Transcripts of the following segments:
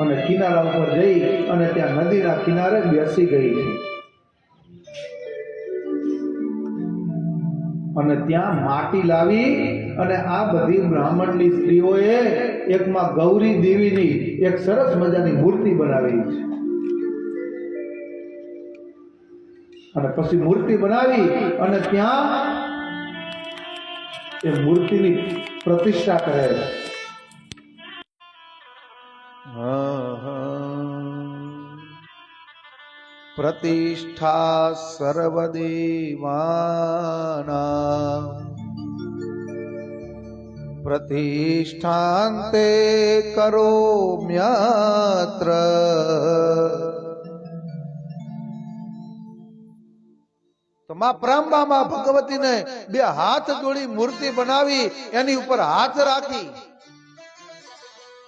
અને કિનારા ઉપર જઈ અને ત્યાં નદીના કિનારે બેસી ગઈ છે અને ત્યાં માટી લાવી અને આ બધી બ્રાહ્મણની સ્ત્રીઓએ એકમાં ગૌરી દેવીની એક સરસ મજાની મૂર્તિ બનાવી છે અને પછી મૂર્તિ બનાવી અને ત્યાં એ મૂર્તિની પ્રતિષ્ઠા કરે છે. પ્રતિષ્ઠા સર્વદેવાનાં પ્રતિષ્ઠાન્તે કરોમ્યત્ર તો માં પ્રાંબામાં ભગવતીને બે હાથ જોડી મૂર્તિ બનાવી એની ઉપર હાથ રાખી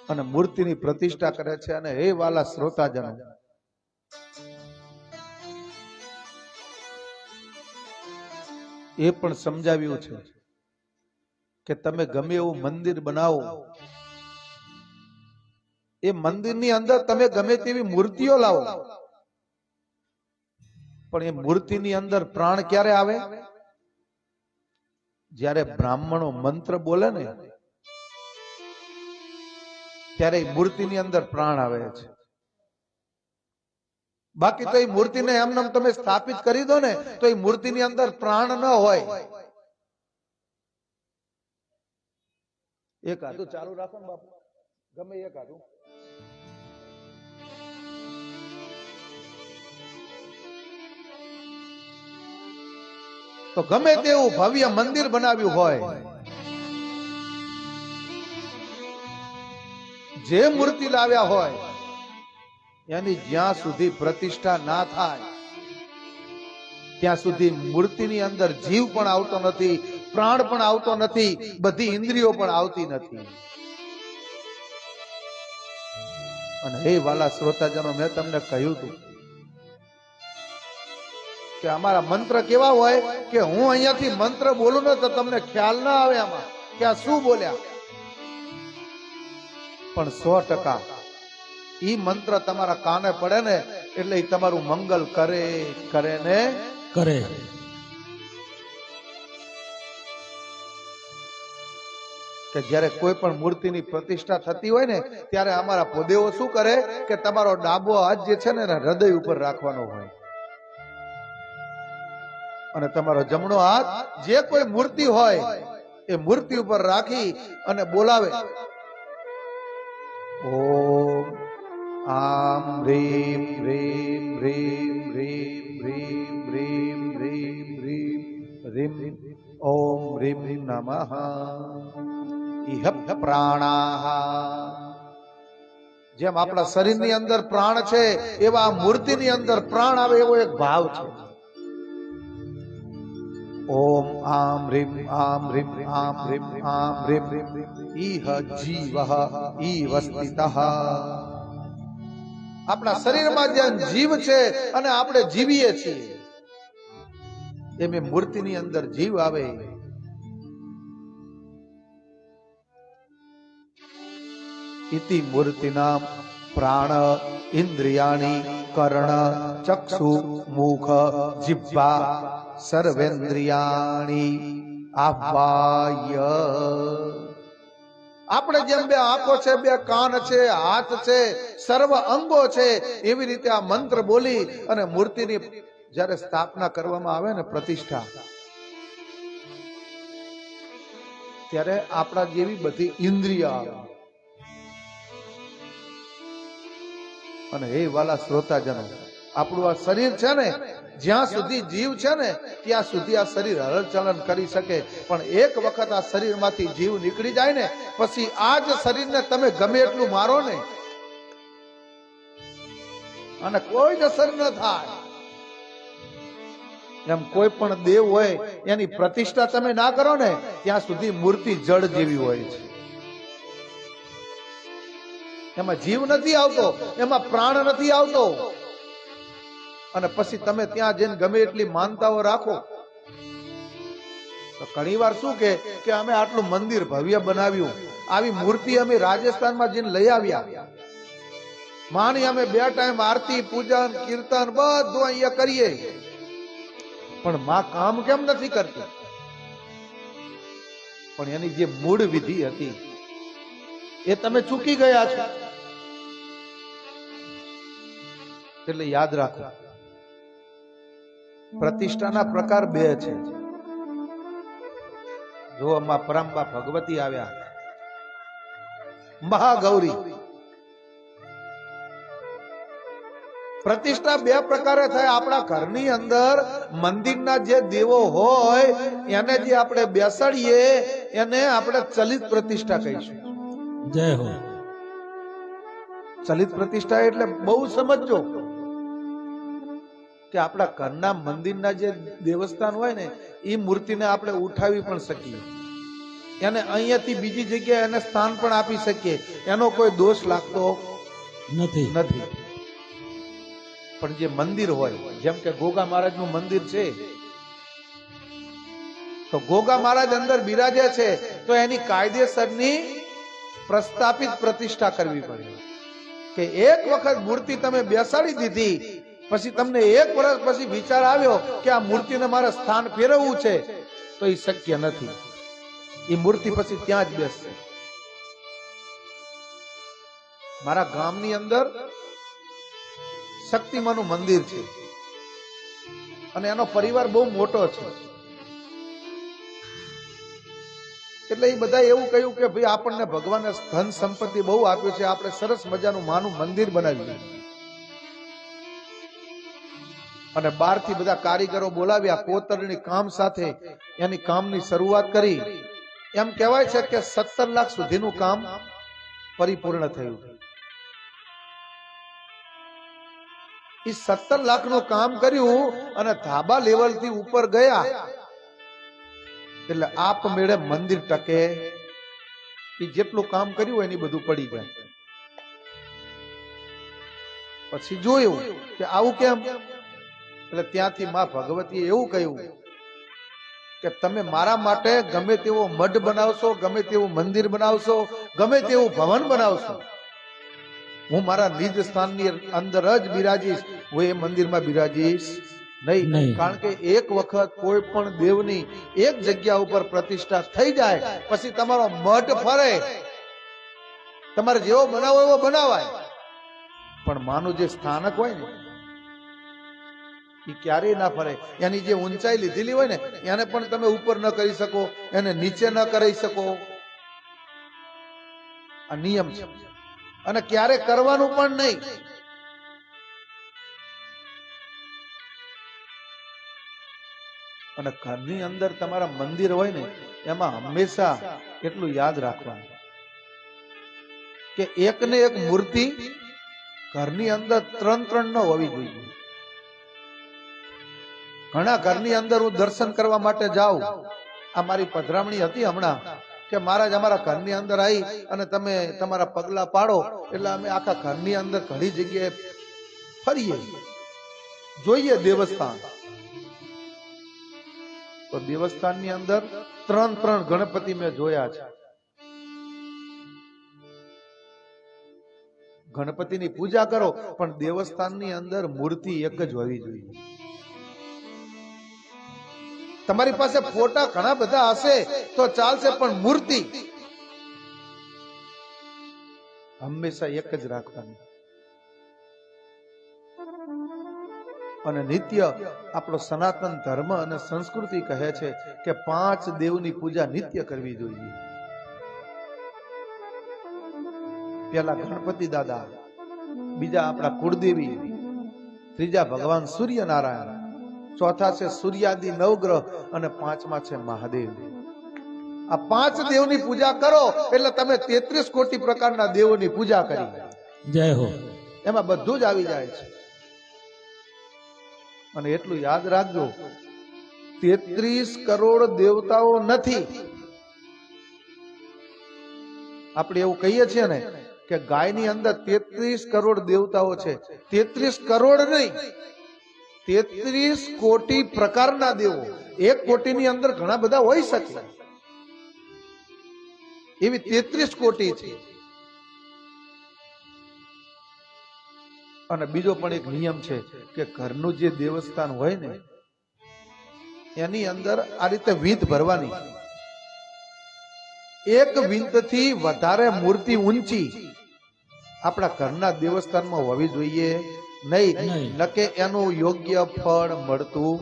અને મૂર્તિની પ્રતિષ્ઠા કરે છે. અને હે વાલા શ્રોતાજનો, એ પણ સમજાવ્યું છે કે તમે ગમે એવું મંદિર બનાવો, એ મંદિરની અંદર તમે ગમે તેવી મૂર્તિઓ લાવો, પણ એ મૂર્તિની અંદર પ્રાણ ક્યારે આવે? જ્યારે બ્રાહ્મણો મંત્ર બોલે ને ત્યારે એ મૂર્તિની અંદર પ્રાણ આવે છે. બાકી તો એ મૂર્તિને એમને તમે સ્થાપિત કરી દો ને તો એ મૂર્તિની અંદર પ્રાણ ન હોય. એક હાથું ચાલુ રાખો ને બાપુ, ગમે એક હાથું. તો ગમે તેવું ભવ્ય મંદિર બનાવ્યું હોય, જે મૂર્તિ લાવ્યા હોય એની જ્યાં સુધી પ્રતિષ્ઠા ના થાય ત્યાં સુધી મૂર્તિની અંદર જીવ પણ આવતો નથી, પ્રાણ પણ આવતો નથી, બધી ઇન્દ્રિયો પણ આવતી નથી. અને હે વાલા શ્રોતાજનો, મેં તમને કહ્યું હતું કે અમારા મંત્ર કેવા હોય કે હું અહીંયાથી મંત્ર બોલું ને તો તમને ખ્યાલ ના આવે આમાં કે આ શું બોલ્યા, પણ 100% ઈ મંત્ર તમારા કાને પડે ને એટલે ઈ તમારું મંગલ કરે કરે ને કરે. કે જ્યારે કોઈ પણ મૂર્તિની પ્રતિષ્ઠા થતી હોય ને ત્યારે અમારા પોદેવો શું કરે કે તમારો ડાબો હાથ જે છે ને હૃદય ઉપર રાખવાનો હોય અને તમારો જમણો હાથ જે કોઈ મૂર્તિ હોય એ મૂર્તિ ઉપર રાખી અને બોલાવે, ઓમ આમ રીમ રીમ રીમ રીમ રીમ રીમ રીમ રીમ રીમ ઓમ રીમ નમઃ ઇહ પ્રાણાહ. જેમ આપણા શરીરની અંદર પ્રાણ છે એવા મૂર્તિની અંદર પ્રાણ આવે એવો એક ભાવ છે. ઓમ આમ રીમ આમ રીમ ઇહ જીવઃ ઇવ સ્થિતઃ. આપણા શરીરમાં જ્યાં જીવ છે અને આપણે જીવીએ છીએ એમ મૂર્તિની અંદર જીવ આવે. ઇતિ મૂર્તિનામ પ્રાણ ઇન્દ્રિયાણિ કર્ણ ચક્ષુ મુખ જીહ્વા સર્વેન્દ્રિયાણિ આહ્વાય. આપણે જેમ બે આંખો છે, બે કાન છે, હાથ છે, સર્વ અંગો છે, એવી રીતે આ મંત્ર બોલી અને મૂર્તિની જ્યારે સ્થાપના કરવામાં આવે ને પ્રતિષ્ઠા, ત્યારે આપણા જેવી બધી ઇન્દ્રિય આવે. અને હે વાલા શ્રોતાજનો, આપણું આ શરીર છે ને જ્યાં સુધી જીવ છે ને ત્યાં સુધી આ શરીર હલનચલન કરી શકે, પણ એક વખત આ શરીરમાંથી જીવ નીકળી જાય ને પછી આ જ શરીરને તમે ગમે એટલું મારો ને અને કોઈ જ અસર ન થાય. એમ કોઈ પણ દેવ હોય એની પ્રતિષ્ઠા તમે ના કરો ને ત્યાં સુધી મૂર્તિ જળ જેવી હોય છે. એમાં જીવ નથી આવતો, એમાં પ્રાણ નથી આવતો. અને પછી તમે ત્યાં જઈને ગમે એટલી માનતાઓ રાખો તો ઘણી વાર શું કે અમે આટલું મંદિર ભવ્ય બનાવ્યું, આવી મૂર્તિ અમે રાજસ્થાનમાં જઈને લઈ આવ્યા, માની અમે 2 ટાઈમ આરતી પૂજન કીર્તન બધું અહીંયા કરીએ, પણ માં કામ કેમ નથી કરતી? પણ એની જે મૂળ વિધિ હતી એ તમે ચૂકી ગયા છો. એટલે યાદ રાખો, પ્રતિષ્ઠાના પ્રકાર 2 છે. જો આમાં પરમબા ભગવતી આવ્યા, મહાગૌરી. પ્રતિષ્ઠા 2 પ્રકારે થાય. આપણા ઘરની અંદર મંદિરના જે દેવો હોય એને જે આપણે બેસાડીએ એને આપણે ચલિત પ્રતિષ્ઠા કહીશું. જય હો. ચલિત પ્રતિષ્ઠા એટલે બહુ સમજો કે આપણા ઘરના મંદિરના જે દેવસ્થાન હોય ને એ મૂર્તિને આપણે ઉઠાવી પણ શકીએ, એને અહીંયાથી બીજી જગ્યાએ એને સ્થાન પણ આપી શકીએ, એનો કોઈ દોષ લાગતો નથી. પણ જે મંદિર હોય, જેમ કે ગોગા મહારાજનું મંદિર છે, તો ગોગા મહારાજ અંદર બિરાજે છે તો એની કાયદેસરની પ્રસ્થાપિત પ્રતિષ્ઠા કરવી પડે. કે એક વખત મૂર્તિ તમે બેસાડી દીધી પછી તમને 1 વર્ષ પછી વિચાર આવ્યો કે આ મૂર્તિને મારે સ્થાન ફેરવવું છે, તો એ શક્ય નથી. એ મૂર્તિ પછી ત્યાં જ બેસશે. મારા ગામની અંદર શક્તિમાનું મંદિર છે અને એનો પરિવાર બહુ મોટો છે. એટલે એ બધા એવું કહ્યું કે ભાઈ આપણને ભગવાને ધન સંપત્તિ બહુ આપ્યું છે, આપણે સરસ મજાનું માનું મંદિર બનાવ્યું. અને બહારથી બધા કારીગરો બોલાવ્યા, કોતરણી કામ સાથે એની કામની શરૂઆત કરી. એમ કહેવાય છે કે 17 લાખ સુધીનું કામ પરિપૂર્ણ થયું. એ 17 લાખનું કામ કર્યું અને ધાબા લેવલથી ઉપર ગયા એટલે આપમેળે મંદિર ટકે. એ જેટલું કામ કર્યું હોય એની બધું પડી જાય. પછી જોયું કે આવું કેમ? એટલે ત્યાંથી માં ભગવતીએ એવું કહ્યું કે તમે મારા માટે ગમે તેવો મઢ બનાવશો, ગમે તેવું મંદિર બનાવશો, ગમે તેવું ભવન બનાવશો, હું મારા નિજ સ્થાનની અંદર જ બિરાજીશ, હું એ મંદિરમાં બિરાજીશ નહીં. કારણ કે એક વખત કોઈ પણ દેવની એક જગ્યા ઉપર પ્રતિષ્ઠા થઈ જાય પછી તમારો મઠ ફરે. તમારે જેવો બનાવો એવો બનાવાય, પણ માનું જે સ્થાનક હોય ને એ ક્યારેય ના ફરે. એની જે ઊંચાઈ લીધેલી હોય ને એને પણ તમે ઉપર ન કરી શકો, એને નીચે ન કરી શકો. આ નિયમ છે અને ક્યારે કરવાનું પણ નહીં. અને ઘરની અંદર તમારા મંદિર હોય ને એમાં હંમેશા એટલું યાદ રાખવાનું કે એક ને એક મૂર્તિ ઘરની અંદર 3 ન હોવી જોઈએ. ઘણા ઘરની અંદર હું દર્શન કરવા માટે જાઉં, આ મારી પધરામણી હતી હમણાં કે મહારાજ અમારા ઘરની અંદર આવી અને તમે તમારા પગલા પાડો, એટલે અમે આખા ઘરની અંદર ઘણી જગ્યાએ ફરીએ, જોઈએ દેવસ્થાન. તો દેવસ્થાનની અંદર 3 ગણપતિ મેં જોયા છે. ગણપતિની પૂજા કરો પણ દેવસ્થાનની અંદર મૂર્તિ એક જ હોવી જોઈએ. તમારી પાસે ફોટા ઘણા બધા હશે તો ચાલશે, પણ મૂર્તિ હંમેશા એક જ રાખવાની. અને નિત્ય આપણો સનાતન ધર્મ અને સંસ્કૃતિ કહે છે કે 5 દેવની પૂજા નિત્ય કરવી જોઈએ. પેલા ગણપતિ દાદા, બીજા આપણા કુળદેવી, ત્રીજા ભગવાન સૂર્યનારાયણ, ચોથા છે સૂર્યાદિ 9 ગ્રહ અને 5મા છે મહાદેવ. આ 5 દેવની પૂજા કરો એટલે તમે 33 કોટી પ્રકારના દેવોની પૂજા કરી. જય હો. એમાં બધું જ આવી જાય છે. અને એટલું યાદ રાખજો, 33 કરોડ દેવતાઓ નથી. આપણે એવું કહીએ છીએ ને કે ગાયની અંદર 33 કરોડ દેવતાઓ છે. 33 કરોડ નહીં, 33 કોટી પ્રકારના દેવો. 1 કોટીની અંદર ઘણા બધા હોઈ શકે, એવી 33 કોટી છે. અને બીજો પણ એક નિયમ છે કે ઘરનું જે દેવસ્થાન હોય ને એની અંદર આ રીતે વીંત ભરવાની. એક વીંતથી વધારે મૂર્તિ ઊંચી આપણા ઘરના દેવસ્થાનમાં હોવી જોઈએ નહીં, નકે એનું યોગ્ય ફળ મળતું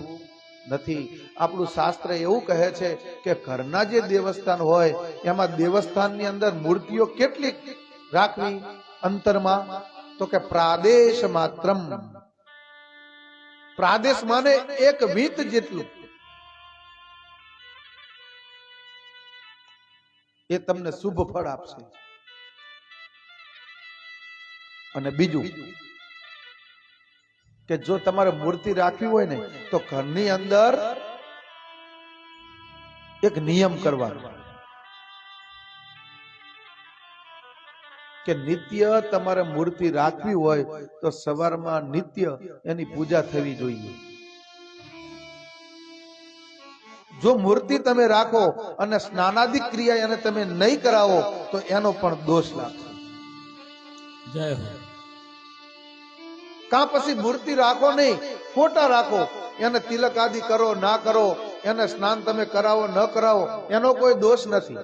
નથી. આપણું શાસ્ત્ર એવું કહે છે કે ઘરના જે દેવસ્થાન હોય એમાં દેવસ્થાનની અંદર મૂર્તિઓ કેટલી રાખવી અંતરમાં, તો કે પ્રાદેશ માત્રમ. પ્રાદેશ માને એક વીંત જેટલું. એ તમને શુભ ફળ આપશે. અને બીજું કે જો તમારે મૂર્તિ રાખવી હોય ને તો ઘરની અંદર એક નિયમ કરવાનો કે નિત્ય તમારે મૂર્તિ રાખવી હોય તો સવારમાં નિત્ય એની પૂજા થવી જોઈએ. જો મૂર્તિ તમે રાખો અને સ્નાનાદિક ક્રિયા એને તમે નહીં કરાવો તો એનો પણ દોષ લાગશે. જય હો. કાં પછી મૂર્તિ રાખો નહીં, ફોટા રાખો, એને તિલક આદિ કરો ના કરો, એને સ્નાન તમે કરાવો ન કરાવો એનો કોઈ દોષ નથી.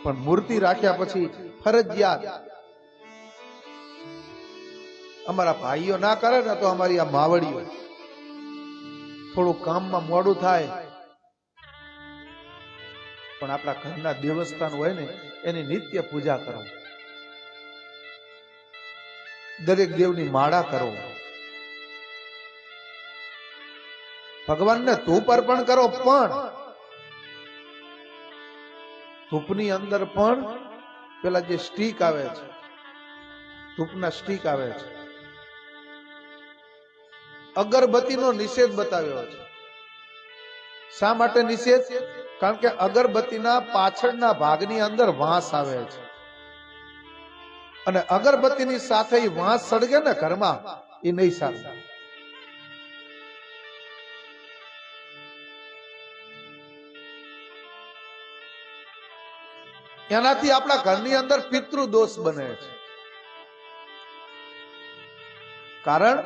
પણ મૂર્તિ રાખ્યા પછી ફરજિયાત અમારા ભાઈઓ ના કરે ને તો અમારી આ માવડીઓ થોડું કામમાં મોડું થાય પણ આપણા ઘરના દેવસ્થાન હોય ને એની નિત્ય પૂજા કરો, દરેક દેવની માળા કરો, ભગવાનને ધૂપ અર્પણ કરો. પણ ધૂપની અંદર પણ પેલા જે સ્ટીક આવે છે, ધૂપના સ્ટીક આવે છે, અગરબત્તીનો નિષેધ બતાવ્યો છે. શા માટે નિષેધ? કારણ કે અગરબત્તીના પાછળના ભાગની અંદર વાંસ આવે છે અને અગરબત્તીની સાથે વાંસ સળગે ને ઘરમાં એ નહીં સારું. એનાથી આપણા ઘરની અંદર પિતૃ દોષ બને છે. કારણ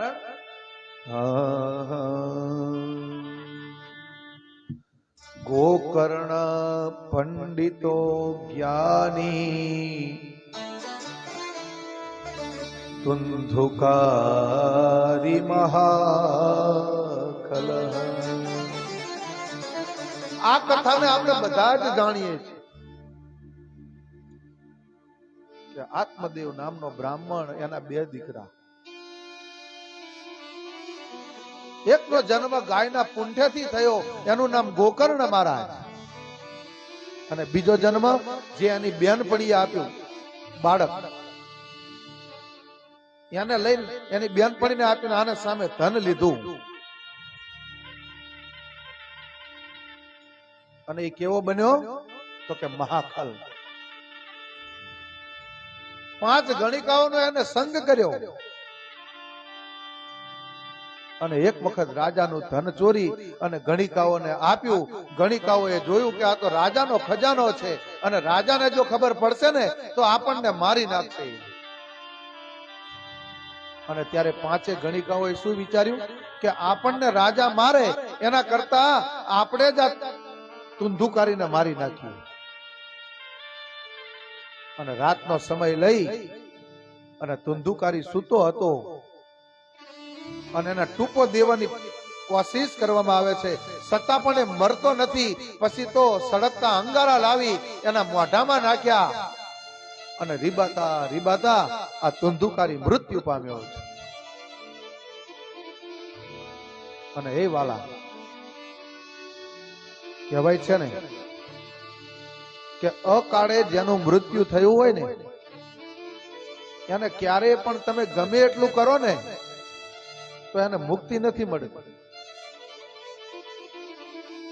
ગોકર્ણ પંડિતો જ્ઞાની તુંધુકારી મહાકલ. આ કથાને આપણે બધા જ જાણીએ છીએ કે આત્મદેવ નામનો બ્રાહ્મણ, એના બે દીકરા, એકનો જન્મ ગાયના પુંઠેથી થયો, એનું નામ ગોકર્ણ મહારાજ, અને બીજો જન્મ જે એની બેનપણીએ આપ્યું બાળક, એને લઈને એની બેનપણીને આપીને આને સામે ધન લીધું. અને એ કેવો બન્યો? તો કે મહાખલ. 5 ગણિકાઓનો એને સંગ કર્યો અને એક વખત રાજાનું ધન ચોરી અને ગણિકાઓને આપ્યું. ગણિકાઓએ જોયું કે આ તો રાજાનો ખજાનો છે અને રાજાને જો ખબર પડશે ને તો આપણને મારી નાખશે. અને ત્યારે 5 ગણિકાઓએ શું વિચાર્યું કે આપણને રાજા મારે એના કરતા આપણે જ તુંધુકારીને મારી નાખીએ. અને રાતનો સમય લઈ અને તુંધુકારી સૂતો હતો અને એના ટૂંકો દેવાની કોશિશ કરવામાં આવે છે, છતાં પણ એ મરતો નથી. પછી તો સળગતા અંગારા લાવી એના મોઢામાં નાખ્યા અને રીબાતા રીબાતા આ તુંધુકારી મૃત્યુ પામ્યો છે. અને એ વાલા કહેવાય છે ને કે અકાળે જેનું મૃત્યુ થયું હોય ને એને ક્યારે પણ તમે ગમે એટલું કરો ને તો એને મુક્તિ નથી મળતી.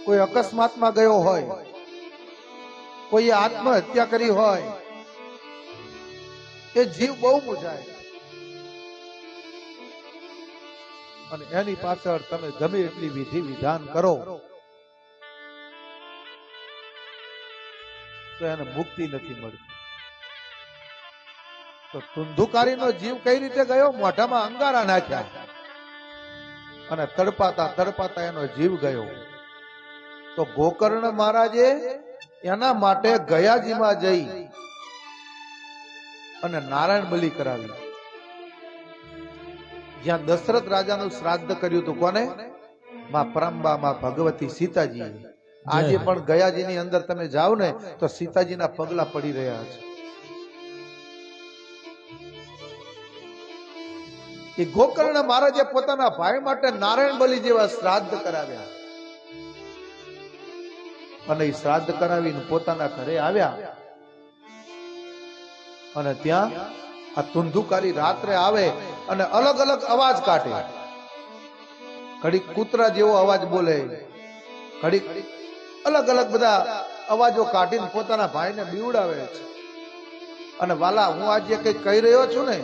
કોઈ અકસ્માતમાં ગયો હોય, કોઈ આત્મહત્યા કરી હોય, એ જીવ બહુ મૂંઝાય અને એની પાછળ તમે ગમે એટલી વિધિ વિધાન કરો તો એને મુક્તિ નથી મળતી. તો ધુંધુકારીનો જીવ કઈ રીતે ગયો? મોઢામાં અંગારા નાખ્યા અને તડપાતા તડપાતા એનો જીવ ગયો. તો ગોકર્ણ મહારાજે એના માટે ગયાજીમાં જઈ અને નારાયણ બલિ કરાવી, જ્યાં દશરથ રાજાનું શ્રાદ્ધ કર્યું હતું. કોને? માં પરાંબા, માં ભગવતી, સીતાજી. આજે પણ ગયાજીની અંદર તમે જાઓ ને તો સીતાજીના પગલા પડી રહ્યા છે. એ ગોકર્ણ મહારાજે પોતાના ભાઈ માટે નારાયણ બલિ જેવા શ્રાદ્ધ કરાવ્યા અને એ શ્રાદ્ધ કરાવીને પોતાના ઘરે આવ્યા. અને ત્યાં આ ધુંધુકારી રાત્રે આવે અને અલગ અલગ અવાજ કાઢે. ઘડીક કૂતરા જેવો અવાજ બોલે, ઘડીક અલગ અલગ બધા અવાજો કાઢીને પોતાના ભાઈને બીવડાવે છે. અને વાલા, હું આજે કઈ કહી રહ્યો છું ને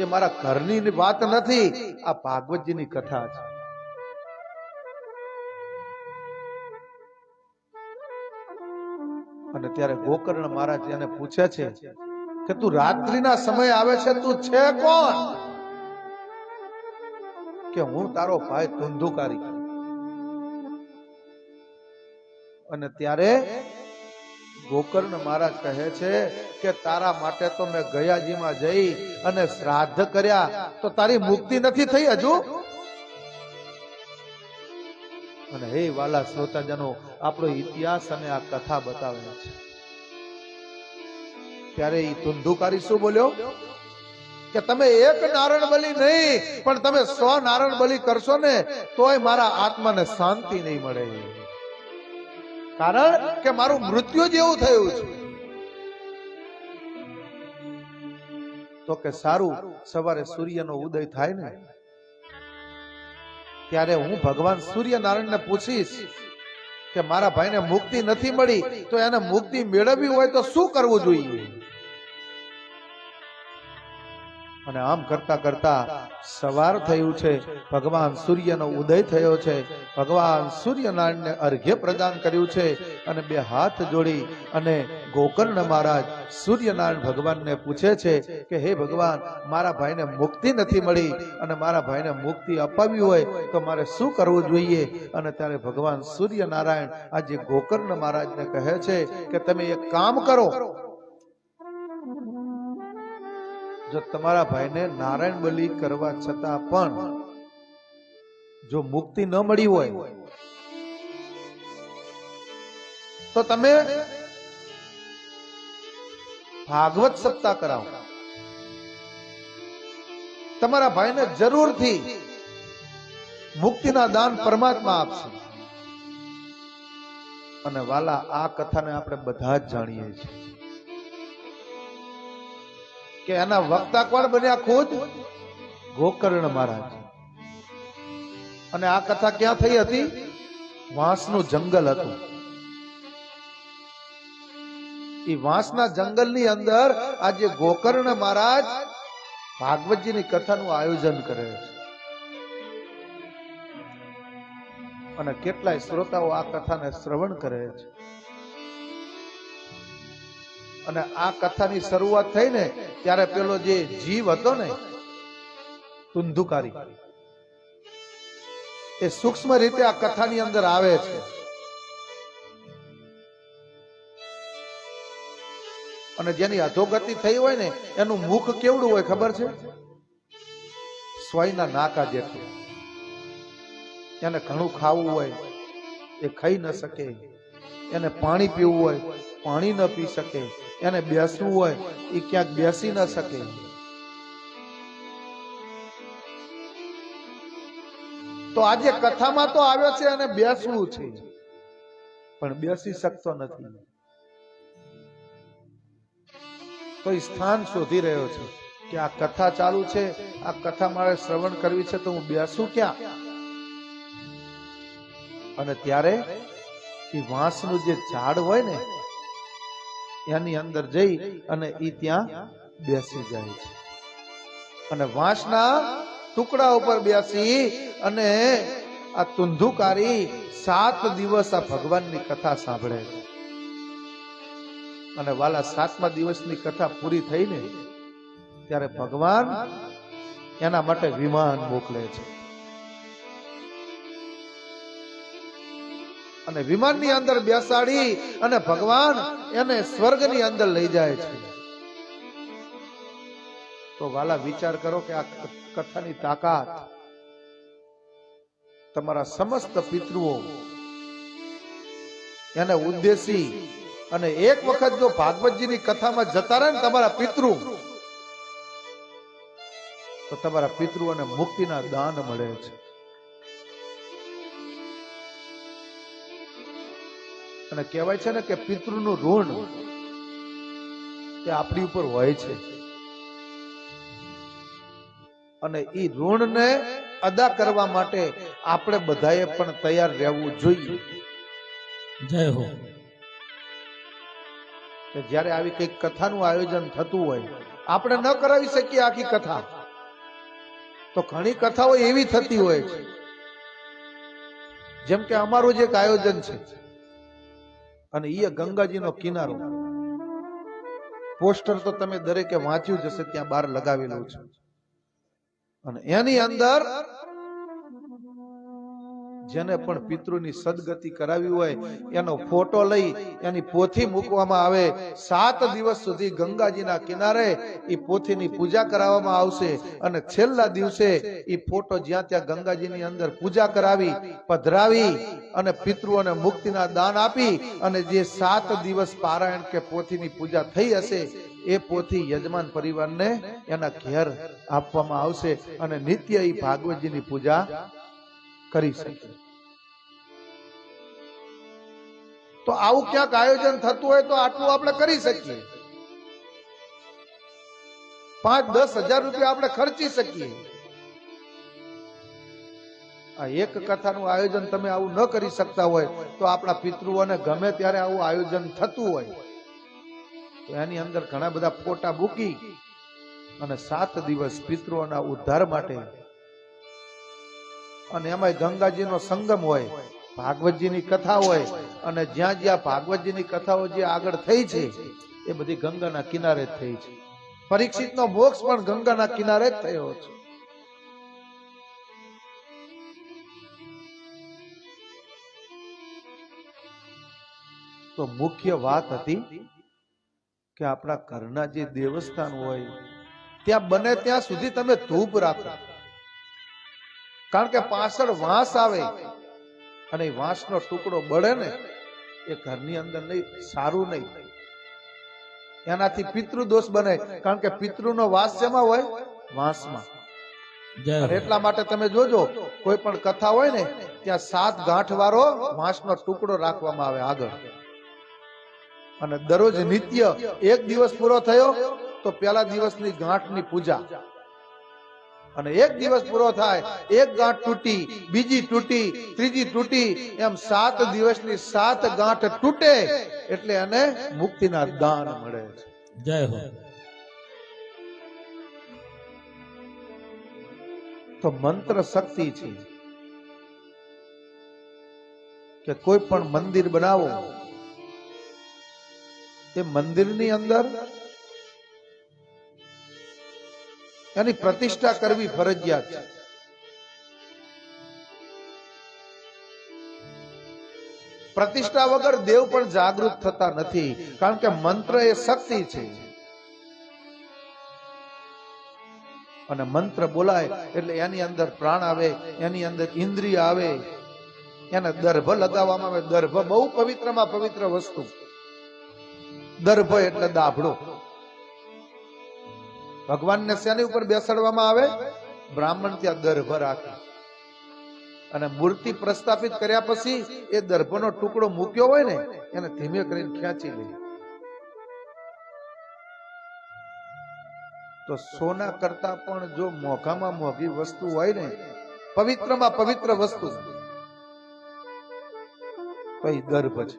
એ મારા ઘરની વાત નથી, આ ભાગવતજીની કથા છે. અને ત્યારે ગોકર્ણ મહારાજ એને પૂછે છે કે તું રાત્રિના સમય આવે છે, તું છે કોણ? કે હું તારો ભાઈ ધુંધુકારી. અને ત્યારે ગોકર્ણ મહારાજ કહે છે કે તારા માટે તો મેં ગયાજીમાં જઈ અને શ્રાદ્ધ કર્યા, તો તારી મુક્તિ નથી થઈ હજુ? અને હે વાલા શ્રોતાજનો, આપણો ઇતિહાસ અને આ કથા બતાવે છે. ત્યારે એ ધુંધુકારી શું બોલ્યો કે તમે એક નારાયણ બલિ નહીં પણ તમે 100 નારાયણ બલિ કરશો ને તોય મારા આત્માને શાંતિ નહીં મળે. કારણ કે મારું મૃત્યુ જેવું થયું છે. તો કે સારું, સવારે સૂર્યનો ઉદય થાય ને ત્યારે હું ભગવાન સૂર્યનારાયણને પૂછીશ કે મારા ભાઈને મુક્તિ નથી મળી, તો એને મુક્તિ મેળવવી હોય તો શું કરવું જોઈએ? અને આમ કરતા કરતા સવાર થયું છે, ભગવાન સૂર્યનો ઉદય થયો છે. ભગવાન સૂર્યનારાયણને અર્ઘ્ય પ્રદાન કર્યું છે અને બે હાથ જોડી અને ગોકર્ણ મહારાજ સૂર્યનારાયણ ભગવાનને પૂછે છે કે હે ભગવાન, મારા ભાઈને મુક્તિ નથી મળી અને મારા ભાઈને મુક્તિ અપાવી હોય તો મારે શું કરવું જોઈએ? અને ત્યારે ભગવાન સૂર્યનારાયણ આજે ગોકર્ણ મહારાજને કહે છે કે તમે એક કામ કરો, જો તમારા ભાઈને નારાયણ બલિ કરવા છતાં પણ જો મુક્તિ ન મળી હોય તો તમે ભાગવત સપ્તાહ કરાવો. તમારા ભાઈને જરૂરથી મુક્તિના દાન પરમાત્મા આપશે. અને વાલા, આ કથાને આપણે બધા જ જાણીએ છીએ કે એના વક્તા કોણ બન્યા? ખુદ ગોકર્ણ મહારાજ. અને આ કથા ક્યાં થઈ હતી? વાંસનું જંગલ હતું. એ વાંસના જંગલની અંદર આજે ગોકર્ણ મહારાજ ભાગવતજીની કથાનું આયોજન કરે છે. અને કેટલાય શ્રોતાઓ આ કથાને શ્રવણ કરે છે. અને આ કથાની શરૂઆત થઈ ને ત્યારે પેલો જે જીવ હતો ને ધુંધુકારી, એ સૂક્ષ્મ રીતે આ કથાની અંદર આવે છે. અને જેની અધોગતિ થઈ હોય ને એનું મુખ કેવડું હોય ખબર છે? સ્વાઈના નાકા જેટલું. એને ઘણું ખાવું હોય એ ખાઈ ન શકે, એને પાણી પીવું હોય પાણી ન પી શકે, એને બેસવું હોય એ ક્યાંક બેસી ન શકે. તો આજે કથામાં તો આવ્યો છે અને બેસવું છે પણ બેસી શકતો નથી. તો એ સ્થાન શોધી રહ્યો છે કે આ કથા ચાલુ છે, આ કથા મારે શ્રવણ કરવી છે, તો હું બેસું ક્યાં? અને ત્યારે એ વાંસનું જે ઝાડ હોય ને એની અંદર જઈ અને એ ત્યાં બેસી જાય છે. અને વાંસના ટુકડા ઉપર બેસી અને આ ધુંધુકારી 7 દિવસ આ ભગવાનની કથા સાંભળે છે. અને વાલા 7મા દિવસની કથા પૂરી થઈ ને ત્યારે ભગવાન એના માટે વિમાન મોકલે છે અને વિમાનની અંદર બેસાડી અને ભગવાન એને સ્વર્ગની અંદર લઈ જાય છે. તો વાલા વિચાર કરો કે આ કથાની તાકાત તમારા સમસ્ત પિતૃઓ એને ઉદ્દેશી અને એક વખત જો ભાગવતજીની કથામાં જતા રહે ને તમારા પિતૃ, તો તમારા પિતૃઓને મુક્તિના દાન મળે છે. અને કહેવાય છે ને કે પિતૃનું ઋણ એ આપણી ઉપર હોય છે અને એ ઋણને અદા કરવા માટે આપણે બધાએ પણ તૈયાર રહેવું જોઈએ. જય હો. કે જ્યારે આવી કઈક કથાનું આયોજન થતું હોય, આપણે ન કરાવી શકીએ આખી કથા, તો ઘણી કથાઓ એવી થતી હોય છે. જેમ કે અમારું જે એક આયોજન છે અને એ ગંગાજીનો કિનારો, પોસ્ટર તો તમે દરેકે વાંચ્યું જ હશે, ત્યાં બહાર લગાવેલું છે અને એની અંદર જેને પણ પિતૃની સદગતિ કરાવી હોય એનો ફોટો લઈ એની પોથી મૂકવામાં આવે. 7 દિવસ સુધી ગંગાજીના કિનારે એ પોથીની પૂજા કરાવવામાં આવશે અને છેલ્લા દિવસે એ ફોટો જ્યાં ત્યાં ગંગાજીની અંદર પૂજા કરાવી, પધરાવી અને પિતૃઓને મુક્તિના દાન આપી અને જે 7 દિવસ પારાયણ કે પોથીની પૂજા થઈ હશે એ પોથી યજમાન પરિવારને એના ઘેર આપવામાં આવશે અને નિત્ય એ ભાગવતજીની પૂજા કરી શકે. તો આવું ક્યાંક આયોજન થતું હોય તો આટલું આપણે કરી શકીએ. 5-10 હજાર રૂપિયા આપણે ખર્ચી શકીએ. આ એક કથાનું આયોજન તમે આવું ન કરી શકતા હોય તો આપણા પિતૃઓને ગમે ત્યારે આવું આયોજન થતું હોય તો એની અંદર ઘણા બધા ફોટા મૂકી અને 7 દિવસ પિતૃઓના ઉદ્ધાર માટે, અને એમાં ગંગાજીનો સંગમ હોય, ભાગવતજીની કથા હોય અને જ્યાં જ્યાં ભાગવતજીની કથાઓ જે આગળ થઈ છે એ બધી ગંગાના કિનારે જ થઈ છે. પરીક્ષિતનો મોક્ષ પણ ગંગાના કિનારે જ થયો છે. તો મુખ્ય વાત હતી કે આપણા ઘરના જે દેવસ્થાન હોય ત્યાં બને ત્યાં સુધી તમે ધૂપ રાખો, કારણ કે પાછળ વાંસ આવે અને એ વાંસનો ટુકડો બળે ને એ ઘરની અંદર નહીં, સારું નહીં. એનાથી પિતૃ દોષ બને, કારણ કે પિતૃનો વાસ શેમાં હોય? વાંસમાં. અને એટલા માટે તમે જોજો કોઈ પણ કથા હોય ને ત્યાં 7 ગાંઠ વાળો વાંસનો ટુકડો રાખવામાં આવે આગળ. અને દરરોજ નિત્ય એક દિવસ પૂરો થયો તો પહેલા દિવસની ગાંઠની પૂજા, અને એક દિવસ પૂરો થાય એક ગાંઠ તૂટી, બીજી તૂટી, ત્રીજી તૂટી, એમ 7 દિવસની 7 ગાંઠ તૂટે એટલે એને મુક્તિના દાન મળે છે. જય હો. તો મંત્ર શક્તિ છે કે કોઈ પણ મંદિર બનાવો, એ મંદિરની અંદર એની પ્રતિષ્ઠા કરવી ફરજિયાત છે. પ્રતિષ્ઠા વગર દેવ પણ જાગૃત થતા નથી, કારણ કે મંત્ર એ શક્તિ છે અને મંત્ર બોલાય એટલે એની અંદર પ્રાણ આવે, એની અંદર ઇન્દ્રિય આવે, એને દર્ભ લગાવવામાં આવે. દર્ભ બહુ પવિત્રમાં પવિત્ર વસ્તુ. દર્ભ એટલે દાભડો. ભગવાનને શેની ઉપર બેસાડવામાં આવે? બ્રાહ્મણ ત્યાં દર્ભ રાખે અને મૂર્તિ પ્રસ્થાપિત કર્યા પછી એ દર્ભનો ટુકડો મૂક્યો હોય ને એને ધીમે કરીને ખેંચી લે. તો સોના કરતા પણ જો મોંઘામાં મોંઘી વસ્તુ હોય ને, પવિત્રમાં પવિત્ર વસ્તુ, તો એ દર્ભ છે.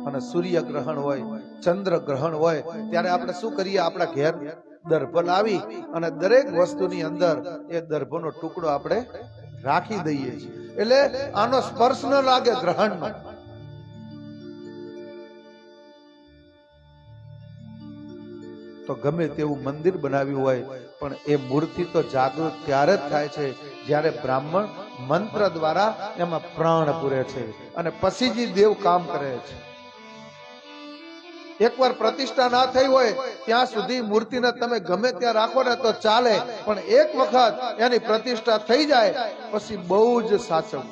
અને સૂર્ય ગ્રહણ હોય, ચંદ્ર ગ્રહણ હોય ત્યારે આપણે શું કરીએ? આપણા ઘેર દર્ભ લાવી અને દરેક વસ્તુની અંદર એ દર્ભનો ટુકડો આપણે રાખી દઈએ છીએ, એટલે આનો સ્પર્શ ન લાગે ગ્રહણનો. તો ગમે તેવું મંદિર બનાવ્યું હોય પણ એ મૂર્તિ તો જાગૃત ત્યારે જ થાય છે જ્યારે બ્રાહ્મણ મંત્ર દ્વારા એમાં પ્રાણ પૂરે છે અને પછી જ દેવ કામ કરે છે. એકવાર પ્રતિષ્ઠા ના થઈ હોય ત્યાં સુધી મૂર્તિને તમે ગમે ત્યાં રાખો ને તો ચાલે, પણ એક વખત એની પ્રતિષ્ઠા થઈ જાય પછી બહુ જ સાચવવું.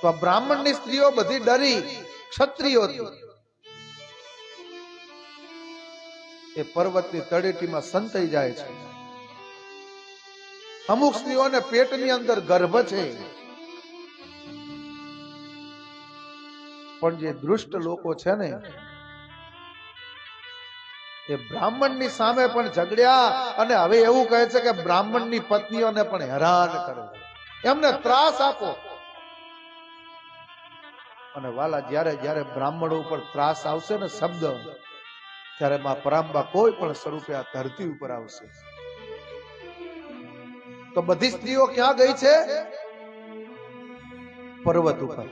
તો બ્રાહ્મણની સ્ત્રીઓ બધી ડરી ક્ષત્રિયોથી એ પર્વતની તળેટીમાં સંતાઈ જાય છે. અમુક સ્ત્રીઓને પેટની અંદર ગર્ભ છે, પણ જે દુષ્ટ લોકો છે ને એ બ્રાહ્મણની સામે પણ ઝઘડ્યા અને હવે એવું કહે છે કે બ્રાહ્મણની પત્નીઓને પણ હેરાન કરે, એમને ત્રાસ આપો. અને વાલા જ્યારે જ્યારે બ્રાહ્મણો ઉપર ત્રાસ આવશે ને શબ્દ, ત્યારે માં પરાંબા કોઈ પણ સ્વરૂપે આ ધરતી ઉપર આવશે. તો બધી સ્ત્રીઓ ક્યાં ગઈ છે? પર્વત ઉપર.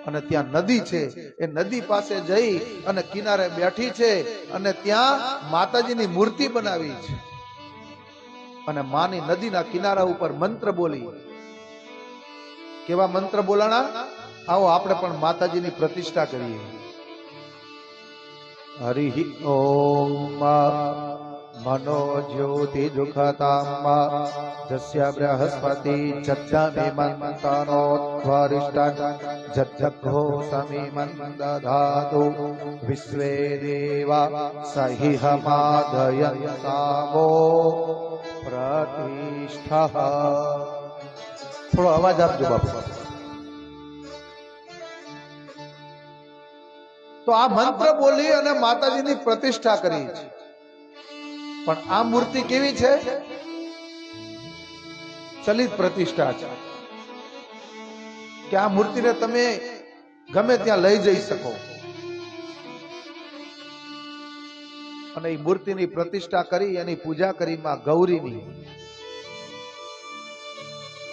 અને ત્યાં નદી છે, એ નદી પાસે જઈ અને કિનારે બેઠી છે અને ત્યાં માતાજીની મૂર્તિ બનાવી છે અને માની નદીના કિનારા ઉપર મંત્ર બોલી. કેવા મંત્ર બોલાણા? આવો આપણે પણ માતાજીની પ્રતિષ્ઠા કરીએ. હરિ ઓમ મનો જ્યોતિ જુખતાંબા જસ્ય બૃહસ્પતિ ચદ્દમે મંતનોત્વરિષ્ઠં જદ્દઘો સમિમંદધાતુ વિશ્વે દેવા સહિહમાદયંતામો પ્રતિષ્ઠા. થોડો અવાજ આપજો બાપુ. તો આ મંત્ર બોલી અને માતાજીની પ્રતિષ્ઠા કરી છે. પણ આ મૂર્તિ કેવી છે? ચલિત પ્રતિષ્ઠા છે કે આ મૂર્તિને તમે ગમે ત્યાં લઈ જઈ શકો. અને એ મૂર્તિની પ્રતિષ્ઠા કરી, એની પૂજા કરી માં ગૌરીની.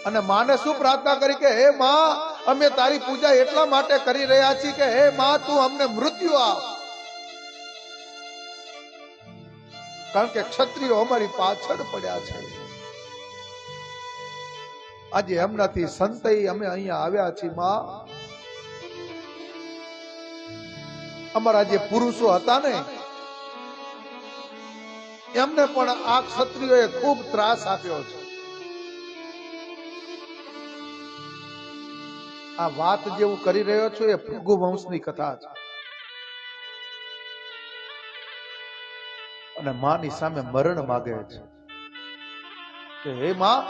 અને માને શું પ્રાર્થના કરી કે હે માં, અમે તારી પૂજા એટલા માટે કરી રહ્યા છીએ કે હે માં તું અમને મૃત્યુ આપ. કારણ કે ક્ષત્રિયો અમારી પાછળ પડ્યા છે. આજે એમનાથી સંતાઈ અમે અહીંયા આવ્યા છીએ માં. અમારા જે પુરુષો હતા ને એમને પણ આ ક્ષત્રિયોએ ખૂબ ત્રાસ આપ્યો છે. આ વાત જેવું કરી રહ્યો છું એ ભૃગુ વંશની કથા છે. અને માની સામે મરણ માગે છે કે હે માં,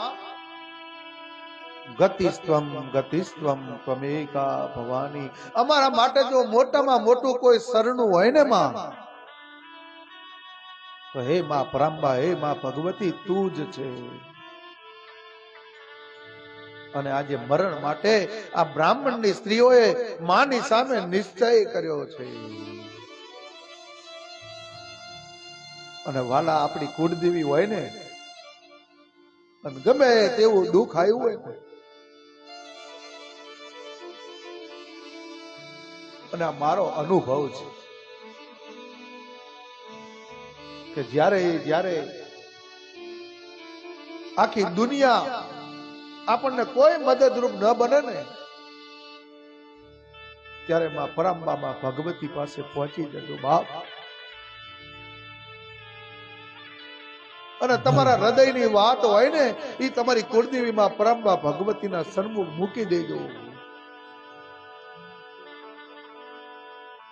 ગતિસ્ત્વમ ગતિસ્ત્વમ ત્વમેકા ભવાની. અમારા માટે જો મોટામાં મોટું કોઈ સરણું હોય ને માં, તો હે માં પરાંબા, હે માં ભગવતી તું જ છે. અને આજે મરણ માટે આ બ્રાહ્મણની સ્ત્રીઓએ માની સામે નિશ્ચય કર્યો છે. અને વાલા આપણી કુળદેવી હોય ને, અને ગમે તેવું દુઃખ આવ્યું હોય ને, અને આ મારો અનુભવ છે કે જ્યારે જ્યારે આખી દુનિયા આપણને કોઈ મદદરૂપ ન બને ને, ત્યારે માં પરાંબામાં ભગવતી પાસે પહોંચી જજો બાપ. અને તમારા હૃદયની વાત હોય ને એ તમારી કુળદેવી માં પરાંબા ભગવતીના સન્મુખ મૂકી દેજો.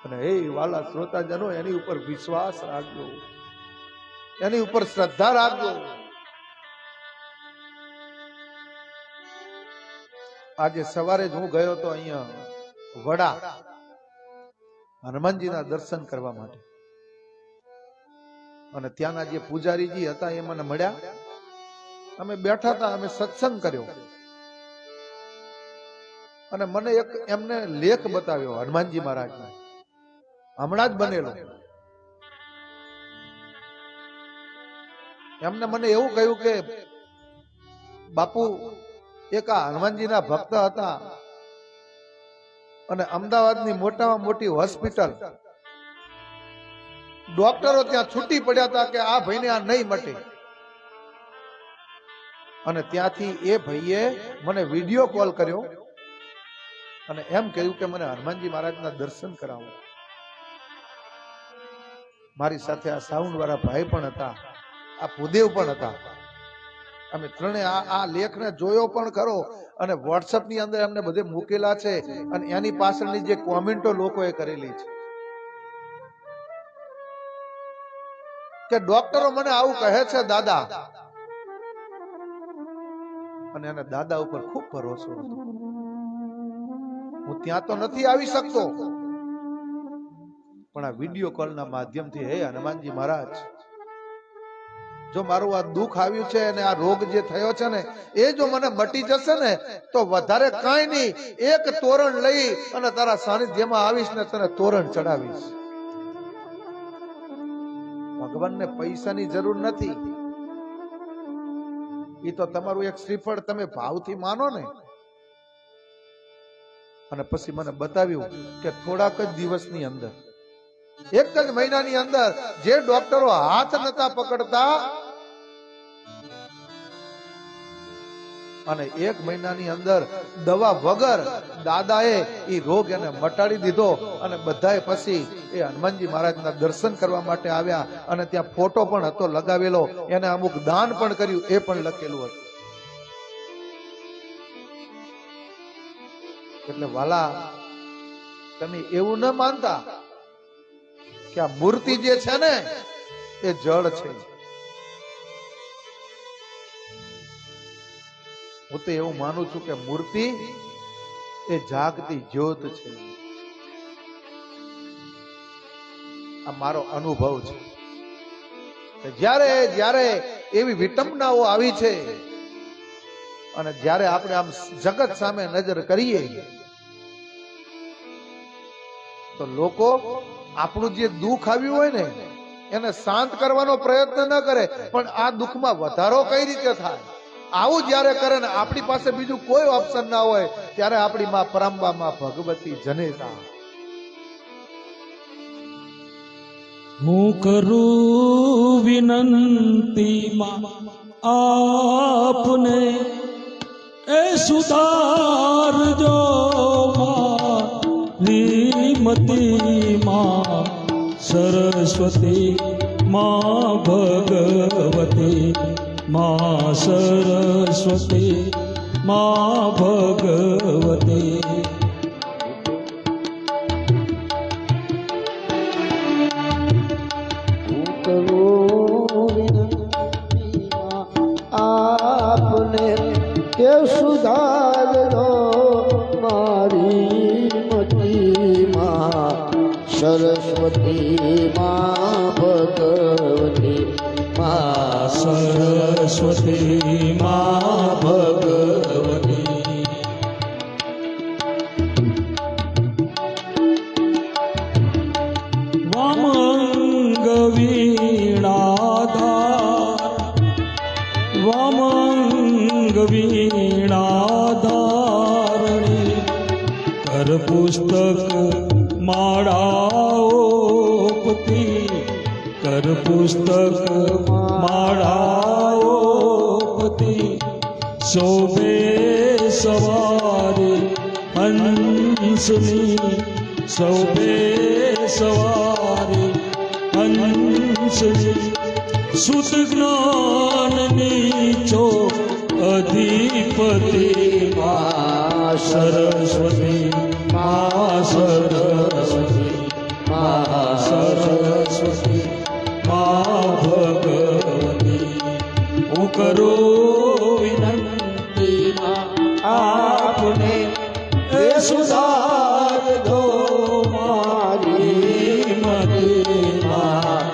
અને એ વાલા શ્રોતાજનો એની ઉપર વિશ્વાસ રાખજો, એની ઉપર શ્રદ્ધા રાખજો. આજે સવારે જ હું ગયો તો અહીંયા વડા હનુમાનજીના દર્શન કરવા માટે. અને ત્યાંના જે પૂજારીજી હતા એ મને મળ્યા. અમે બેઠા હતા, અમે સત્સંગ કર્યો. અને મને એક એમને લેખ બતાવ્યો હનુમાનજી મહારાજનો, હમણાં જ બનેલો. એમને મને એવું કહ્યું કે બાપુ, એક આ હનુમાનજીના ભક્ત હતા, અને અમદાવાદની મોટામાં મોટી હોસ્પિટલ, ડોક્ટરો ત્યાં છૂટી પડ્યા હતા કે આ ભાઈને આ નહીં મટે. અને ત્યાંથી એ ભાઈએ મને વિડીયો કોલ કર્યો અને એમ કહ્યું કે મને હનુમાનજી મહારાજના દર્શન કરાવો. મારી સાથે આ સાઉન્ડ વાળા ભાઈ પણ હતા, આ ભૂદેવ પણ હતા. અમે ત્રણે આ લેખને જોયો પણ ખરો અને વોટ્સઅપ ની અંદર એમને બધે મૂકેલા છે અને એની પાછળની જે કોમેન્ટો લોકોએ કરેલી છે કે ડોક્ટરો મને આવું કહે છે દાદા, અને એને દાદા ઉપર ખૂબ ભરોસો હતો. હું ત્યાં તો નથી આવી શકતો, પણ આ વિડીયો કોલના માધ્યમથી હે હનુમાનજી મહારાજ, જો મારું આ દુઃખ આવ્યું છે અને આ રોગ જે થયો છે ને એ જો મને મટી જશે ને તો વધારે કાંઈ નહીં, એક તોરણ લઈ અને તારા સાનિધ્યમાં આવીશ ને તને તોરણ ચડાવીશ. ભગવાનને પૈસાની જરૂર નથી, એ તો તમારું એક શ્રીફળ તમે ભાવથી માનો ને. અને પછી મને બતાવ્યું કે થોડાક જ દિવસની અંદર, એક જ મહિનાની અંદર જે ડોક્ટરો હાથ નતા પકડતા અને એક મહિનાની અંદર દવા વગર દાદાએ એ રોગ એને મટાડી દીધો. અને બધાએ પછી એ હનુમાનજી મહારાજના દર્શન કરવા માટે આવ્યા અને ત્યાં ફોટો પણ હતો લગાવેલો, એને અમુક દાન પણ કર્યું એ પણ લખેલું હતું. એટલે વાલા, તમે એવું ન માનતા કે આ મૂર્તિ જે છે ને એ જળ છે. હું તો એવું માનું છું કે મૂર્તિ એ જાગતી જ્યોત છે. આ મારો અનુભવ છે કે જ્યારે જ્યારે એવી વિટંબનાઓ આવી છે અને જ્યારે આપણે આમ જગત સામે નજર કરીએ તો લોકો આપણું જે દુઃખ આવ્યું હોય ને એને શાંત કરવાનો પ્રયત્ન ન કરે, પણ આ દુઃખમાં વધારો કઈ રીતે થાય આવું જ્યારે કરે ને આપણી પાસે બીજું કોઈ ઓપ્શન ના હોય ત્યારે આપણી માં પરંબા માં ભગવતી જનેતા. હું કરું વિનંતી માં આપને, એ સુધારજો મારી મતી માં, સરસ્વતી માં ભગવતી માં, સરસ્વતી માં ભગવતી. આપને કે સુધારજો મારી મતીમાં, સરસ્વતી માં ભગવતી માં, સરસ્વતી માં ભગવતી. વામંગ વીણાધાર, વામંગ વીણાધારણી, કર પુસ્તક માળાઓ પતિ, કર પુસ્તક માળાઓ પતિ, શોભે સવારે હંસની, શોભે સવારે હંસની, સુત જ્ઞાનની ચો અધિપતિ માં, સરસ્વતી માં, સરસ્વતી માં, સરસ્વતી માં ભગવતી. હું કરું વિનંતી માં આપને, એ સુધારજો મારી મતીમાં,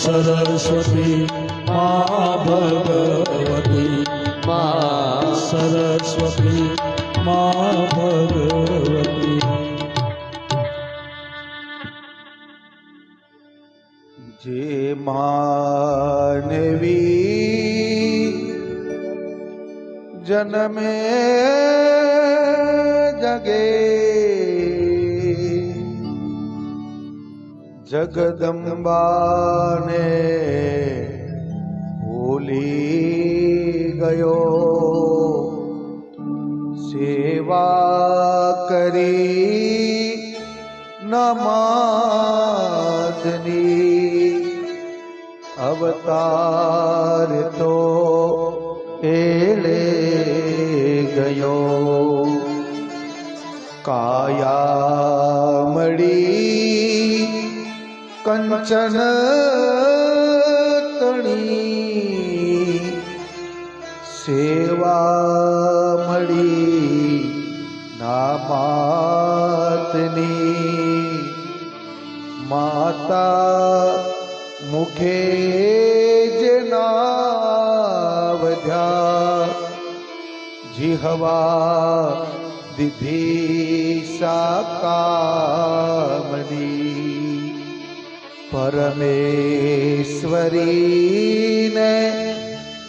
સરસ્વતી માં ભગવતી માં, સરસ્વતી માં ભગવતી. જે માનવી જન્મે જગે જગદંબાને ભૂલી ગયો, સેવા કરી નમાદની, અવતાર તો એળે ગયો, કાયા મળી કંચન તણી, સેવા મળી નામાતની, માતા મુખે જેના વધ્યા, જીહવા દીધી સાકામની, પરમેશ્વરીને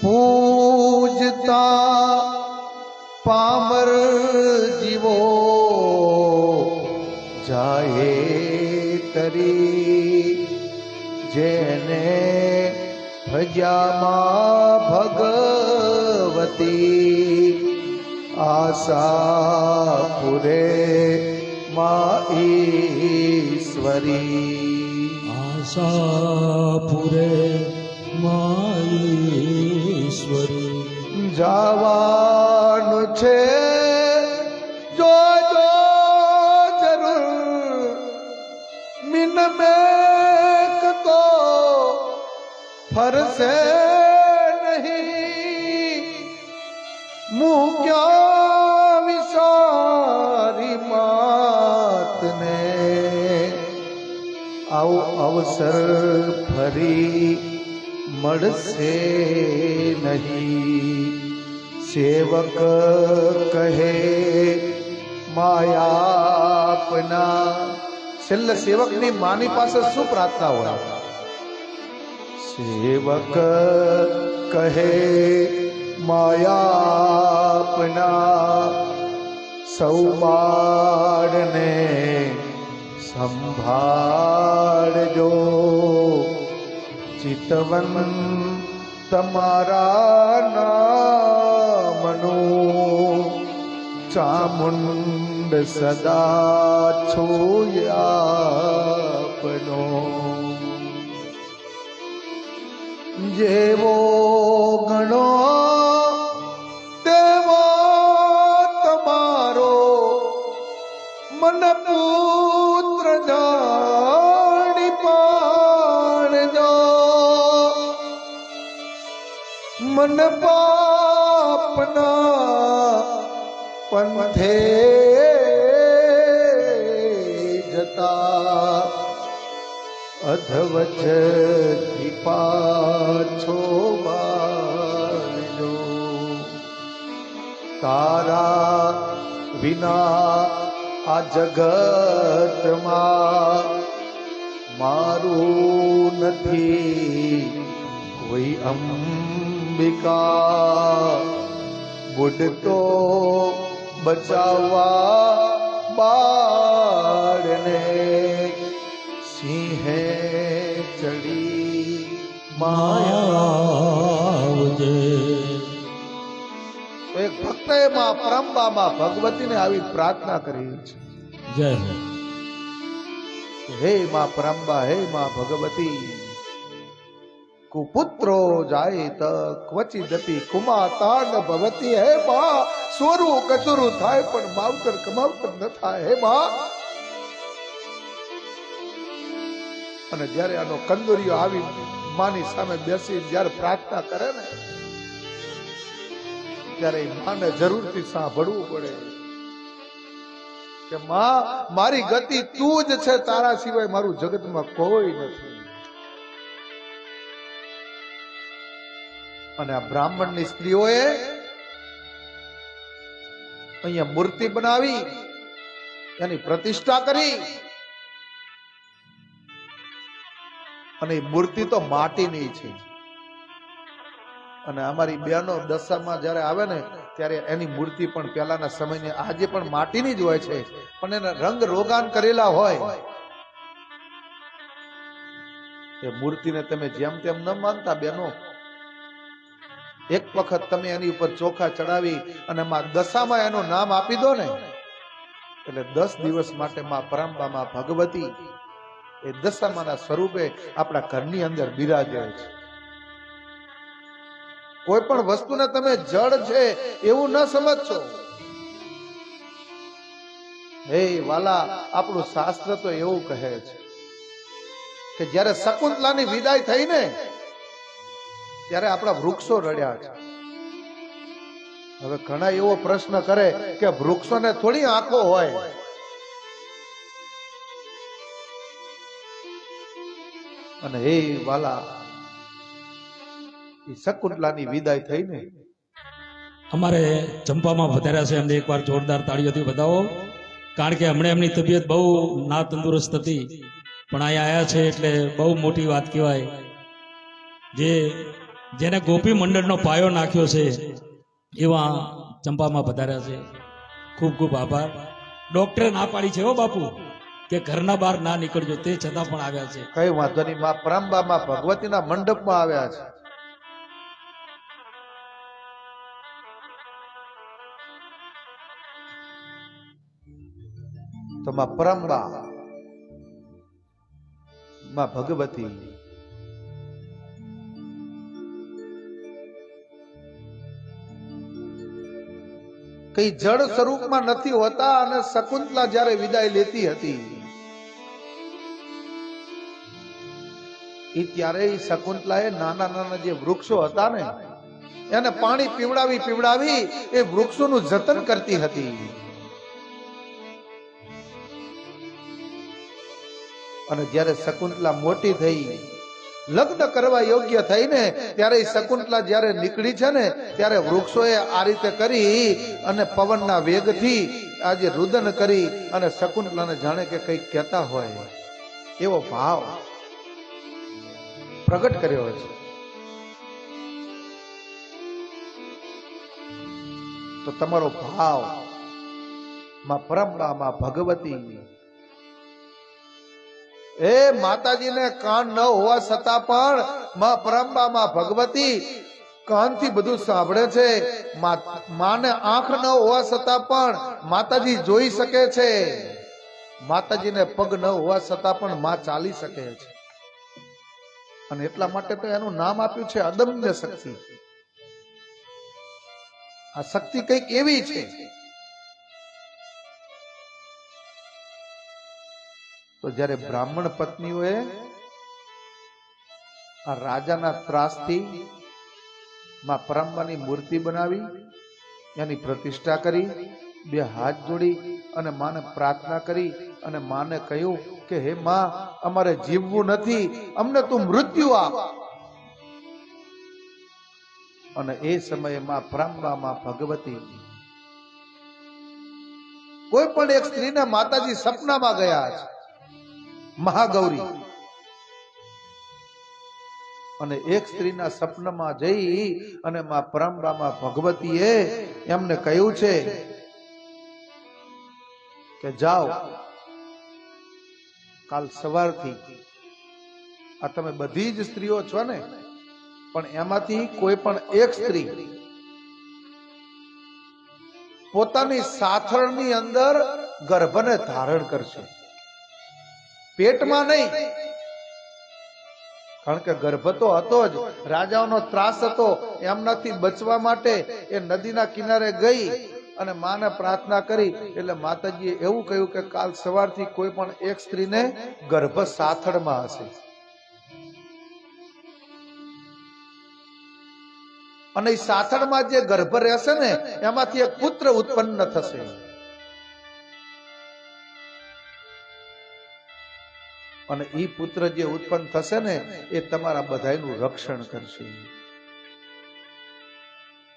પૂજતા પામર જીવો, જાહે તરી જેને ભજ્યામાં ભગવતી, આશા પૂરે માં ઈશ્વરી, આશા પૂરે માઈશ્વરી, જવાનું છે જો જો જરૂર, મિન મેક તો ફરસે નહીં, મું ક્યાં વિસારી માતને, આવો અવસર ફરી મળશે નહીં, સેવક કહે માયાપના, છેલ્લે સેવકની માની પાસે શું પ્રાર્થના હોય? સેવક કહે માયાપના, સૌ બાળને સંભાળજો, ચિતવન તમારા નામનું, ચામુંડ સદા છોયાપનો, જેવો ગણો તેવો તમારો, મન પુત્ર જાણી પાણજો, મન પાપના પંથે જતા, અધવચથી પાછો વાળજો, તારા વિના આ જગતમાં મારું નથી કોઈ અંબિકા, બુડતો બચાવવા બાળને, સિંહે ચડી માયાવજે. તો એક ભક્તએ માં પરંબામાં ભગવતીને આવી પ્રાર્થના કરી છે, જય હો. હે માં પરંબા, હે માં ભગવતી, કુપુત્રો જાય ત ક્વચિદપી કુમાતા ન ભવતી, હે માં સોરું કચરું થાય પણ માવતર કમાવતર ન થાય, હે માં. અને જ્યારે આનો કંદોરીઓ આવી માની સામે બેસી જ્યારે પ્રાર્થના કરે ને, ત્યારે માને જરૂરથી સાંભળવું પડે કે માં, મારી ગતિ તું જ છે, તારા સિવાય મારું જગતમાં કોઈ નથી. અને આ બ્રાહ્મણની સ્ત્રીઓએ અહીંયા મૂર્તિ બનાવી, એની પ્રતિષ્ઠા કરી, અને મૂર્તિ તો માટીની છે. અને અમારી બહેનો દશામાં જ્યારે આવે ને ત્યારે એની મૂર્તિ પણ પહેલાના સમયની આજે પણ માટીની જ હોય છે, પણ એના રંગ રોગાન કરેલા હોય. એ મૂર્તિને તમે જેમ તેમ ન માનતા બેનો. એક વખત તમે એની ઉપર ચોખા ચડાવી અને માં દશામાં એનું નામ આપી દો ને, એટલે 10 દિવસ માટે માં પરંબામાં ભગવતી એ દશામાના સ્વરૂપે આપણા ઘરની અંદર બિરાજે છે. કોઈ પણ વસ્તુને તમે જડ છે એવું ન સમજશો. હે વાલા, આપણું શાસ્ત્ર તો એવું કહે છે કે જ્યારે શકુંતલાની વિદાય થઈ ને ત્યારે આપણા વૃક્ષો રડ્યા છે. હવે ઘણા એવો પ્રશ્ન કરે કે વૃક્ષોને થોડી આંખો હોય. અને હે વાલા, એ શકુંતલાની વિદાય થઈ ને અમારે ચંપામાં વધાર્યા છે એમને એકવાર જોરદાર તાળીઓથી વધાવો, કારણ કે હમણાં એમની તબિયત બહુ ના તંદુરસ્ત હતી, પણ અહીંયા આવ્યા છે એટલે બહુ મોટી વાત કહેવાય. જેને ગોપી મંડળનો પાયો નાખ્યો છે એવા ચંપામાં વધાર્યા છે. ખૂબ ખૂબ આભાર. ડોક્ટરે ના પાડી છે હો બાપુ કે ઘરના બહાર ના નીકળજો, તે છતાં પણ આવ્યા છે. કઈ વાંધો નહીં, માં પરંબામાં ભગવતીના મંડપમાં આવ્યા છે. તો માં પરંબા, માં ભગવતી કઈ જળ સ્વરૂપમાં નથી હોતા. અને શકુંતલા જ્યારે વિદાય લેતી હતી એ ત્યારે શકુંતલાએ નાના નાના જે વૃક્ષો હતા ને એને પાણી પીવડાવી પીવડાવી એ વૃક્ષોનું જતન કરતી હતી. અને જ્યારે શકુંતલા મોટી થઈ, લગ્ન કરવા યોગ્ય થઈ ને ત્યારે શકુંતલા જ્યારે નીકળી છે ને ત્યારે વૃક્ષોએ આ રીતે કરી અને પવનના વેગથી આજે રુદન કરી અને શકુંતલાને જાણે કે કંઈક કહેતા હોય એવો ભાવ પ્રગટ કર્યો છે. તો તમારો ભાવ માં પરંબા, માં ભગવતી, એ માતાજીને કાન ન હોવા છતાં પણ માં પરંબા, માં ભગવતી કાનથી બધું સાંભળે છે. માને આંખ ન હોવા છતાં પણ માતાજી જોઈ શકે છે. માતાજીને પગ ન હોવા છતાં પણ માં ચાલી શકે છે. અને એટલા માટે તો એનું નામ આપ્યું છે અદમ્ય શક્તિ. આ શક્તિ કઈક એવી છે. તો જ્યારે બ્રાહ્મણ પત્નીઓએ આ રાજાના ત્રાસથી માં પરંબાની મૂર્તિ બનાવી, એની પ્રતિષ્ઠા કરી, બે હાથ જોડી અને માને પ્રાર્થના કરી અને માને કહ્યું કે હે માં, અમારે જીવવું નથી, અમને તું મૃત્યુ આપ. અને એ સમયે માં પરંબા, માં ભગવતી, કોઈ પણ એક સ્ત્રીને માતાજી સપનામાં ગયા છે, મહાગૌરી, અને એક સ્ત્રીના સપનામાં જઈ અને માં પરંબા, માં ભગવતીએ એમને કહ્યું છે કે જાઓ, કાલ સવારથી આ તમે બધી જ સ્ત્રીઓ છો ને, પણ એમાંથી કોઈ પણ એક સ્ત્રી પોતાની સાથળની અંદર ગર્ભને ધારણ કરશે, પેટમાં નહીં. કારણ કે ગર્ભ તો હતો જ, રાજાઓનો ત્રાસ હતો, એમનાથી બચવા માટે એ નદીના કિનારે ગઈ અને માને પ્રાર્થના કરી. એટલે માતાજીએ એવું કહ્યું કે કાલ સવારથી કોઈ પણ એક સ્ત્રીને ગર્ભ સાથળમાં હશે. અને એ સાથળમાં જે ગર્ભ રહેશે ને એમાંથી એક પુત્ર ઉત્પન્ન થશે. અને એ પુત્ર જે ઉત્પન્ન થશે ને એ તમારા બધાયનું રક્ષણ કરશે.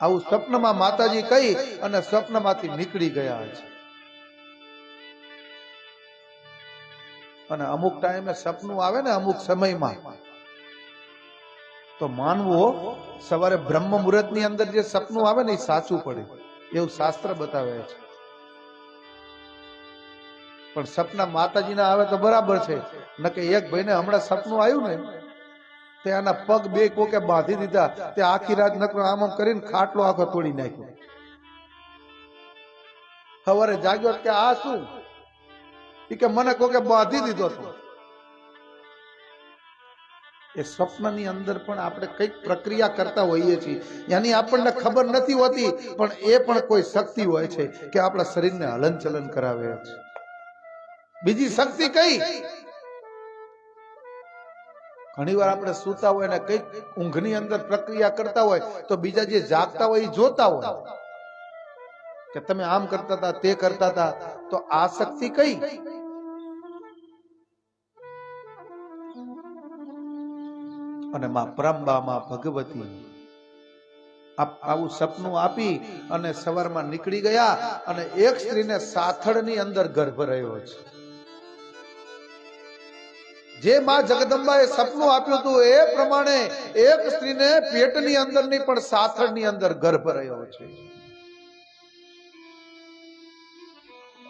આવું સ્વપ્નમાં માતાજી કહી અને સ્વપ્નમાંથી નીકળી ગયા છે. અને અમુક ટાઈમે સપનું આવે ને અમુક સમયમાં, તો માનવું સવારે બ્રહ્મ મુહૂર્ત ની અંદર જે સપનું આવે ને એ સાચું પડે એવું શાસ્ત્ર બતાવે છે. પણ સપના માતાજીના આવે તો બરાબર છે, નકે એક ભાઈને હમણાં સપનું આવ્યું ને તે આના પગ બે કોકે બાંધી દીધા, તે આખી રાત નકરો આમ આમ કરીને ખાટલો આખો તોડી નાખ્યો. સવારે જાગ્યો કે આ શું? ઈ કે મને કોકે બાંધી દીધો હતો. એ સ્વપ્નની અંદર પણ આપણે કઈક પ્રક્રિયા કરતા હોઈએ છીએ, યાની આપણને ખબર નથી હોતી, પણ એ પણ કોઈ શક્તિ હોય છે કે આપણા શરીરને હલનચલન કરાવે છે. બીજી શક્તિ કઈ? ઘણી વાર આપણે સૂતા હોય ને કઈક ઊંઘની અંદર પ્રક્રિયા કરતા હોય તો બીજા જે જાગતા હોય એ જોતા હોય કે તમે આમ કરતા હતા, તે કરતા હતા. તો આ શક્તિ કઈ? અને માં પરંબા માં ભગવતી આવું સપનું આપી અને સવારમાં નીકળી ગયા અને એક સ્ત્રીને સાથળની અંદર ગર્ભ રહ્યો છે. જે માં જગદંબાએ સપનું આપ્યું હતું એ પ્રમાણે એક સ્ત્રીને પેટની અંદર ની પણ સાથળની અંદર ગર્ભ રહ્યો છે.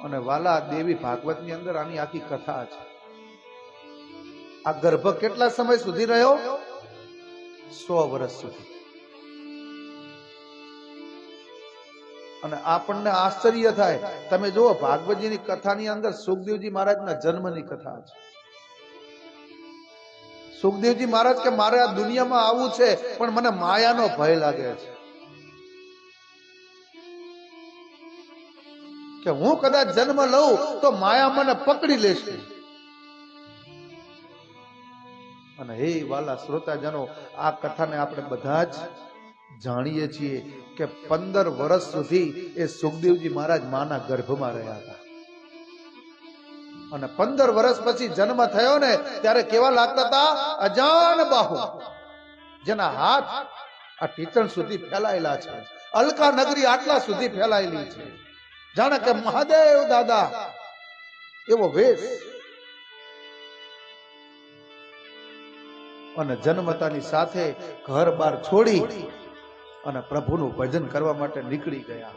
અને વાલા દેવી ભાગવતની અંદર આની આખી કથા છે. આ ગર્ભ કેટલા સમય સુધી રહ્યો? 100 વર્ષ સુધી. અને આપણને આશ્ચર્ય થાય, તમે જુઓ ભાગવતજીની કથાની અંદર સુખદેવજી મહારાજના જન્મની કથા છે. સુખદેવજી મહારાજ કે મારે આ દુનિયામાં આવવું છે પણ મને માયાનો ભય લાગે છે કે હું કદાચ જન્મ લઉં તો માયા મને પકડી લેશે. અને હે વાલા શ્રોતાજનો, આ કથાને આપણે બધા જ જાણીએ છીએ કે 15 વર્ષ સુધી એ સુખદેવજી મહારાજ માના ગર્ભમાં રહ્યા હતા. અને 15 વર્ષ પછી જન્મ થયો ને ત્યારે કેવા લાગતા હતા? અજાન બાહુ, જેના હાથ આ ટીચણ સુધી ફેલાયેલા છે, અલકા નગરી આટલા સુધી ફેલાયેલી છે, જાણે કે મહાદેવ દાદા એવો વેશ. અને જન્મતાની સાથે ઘર બાર છોડી અને પ્રભુનું ભજન કરવા માટે નીકળી ગયા.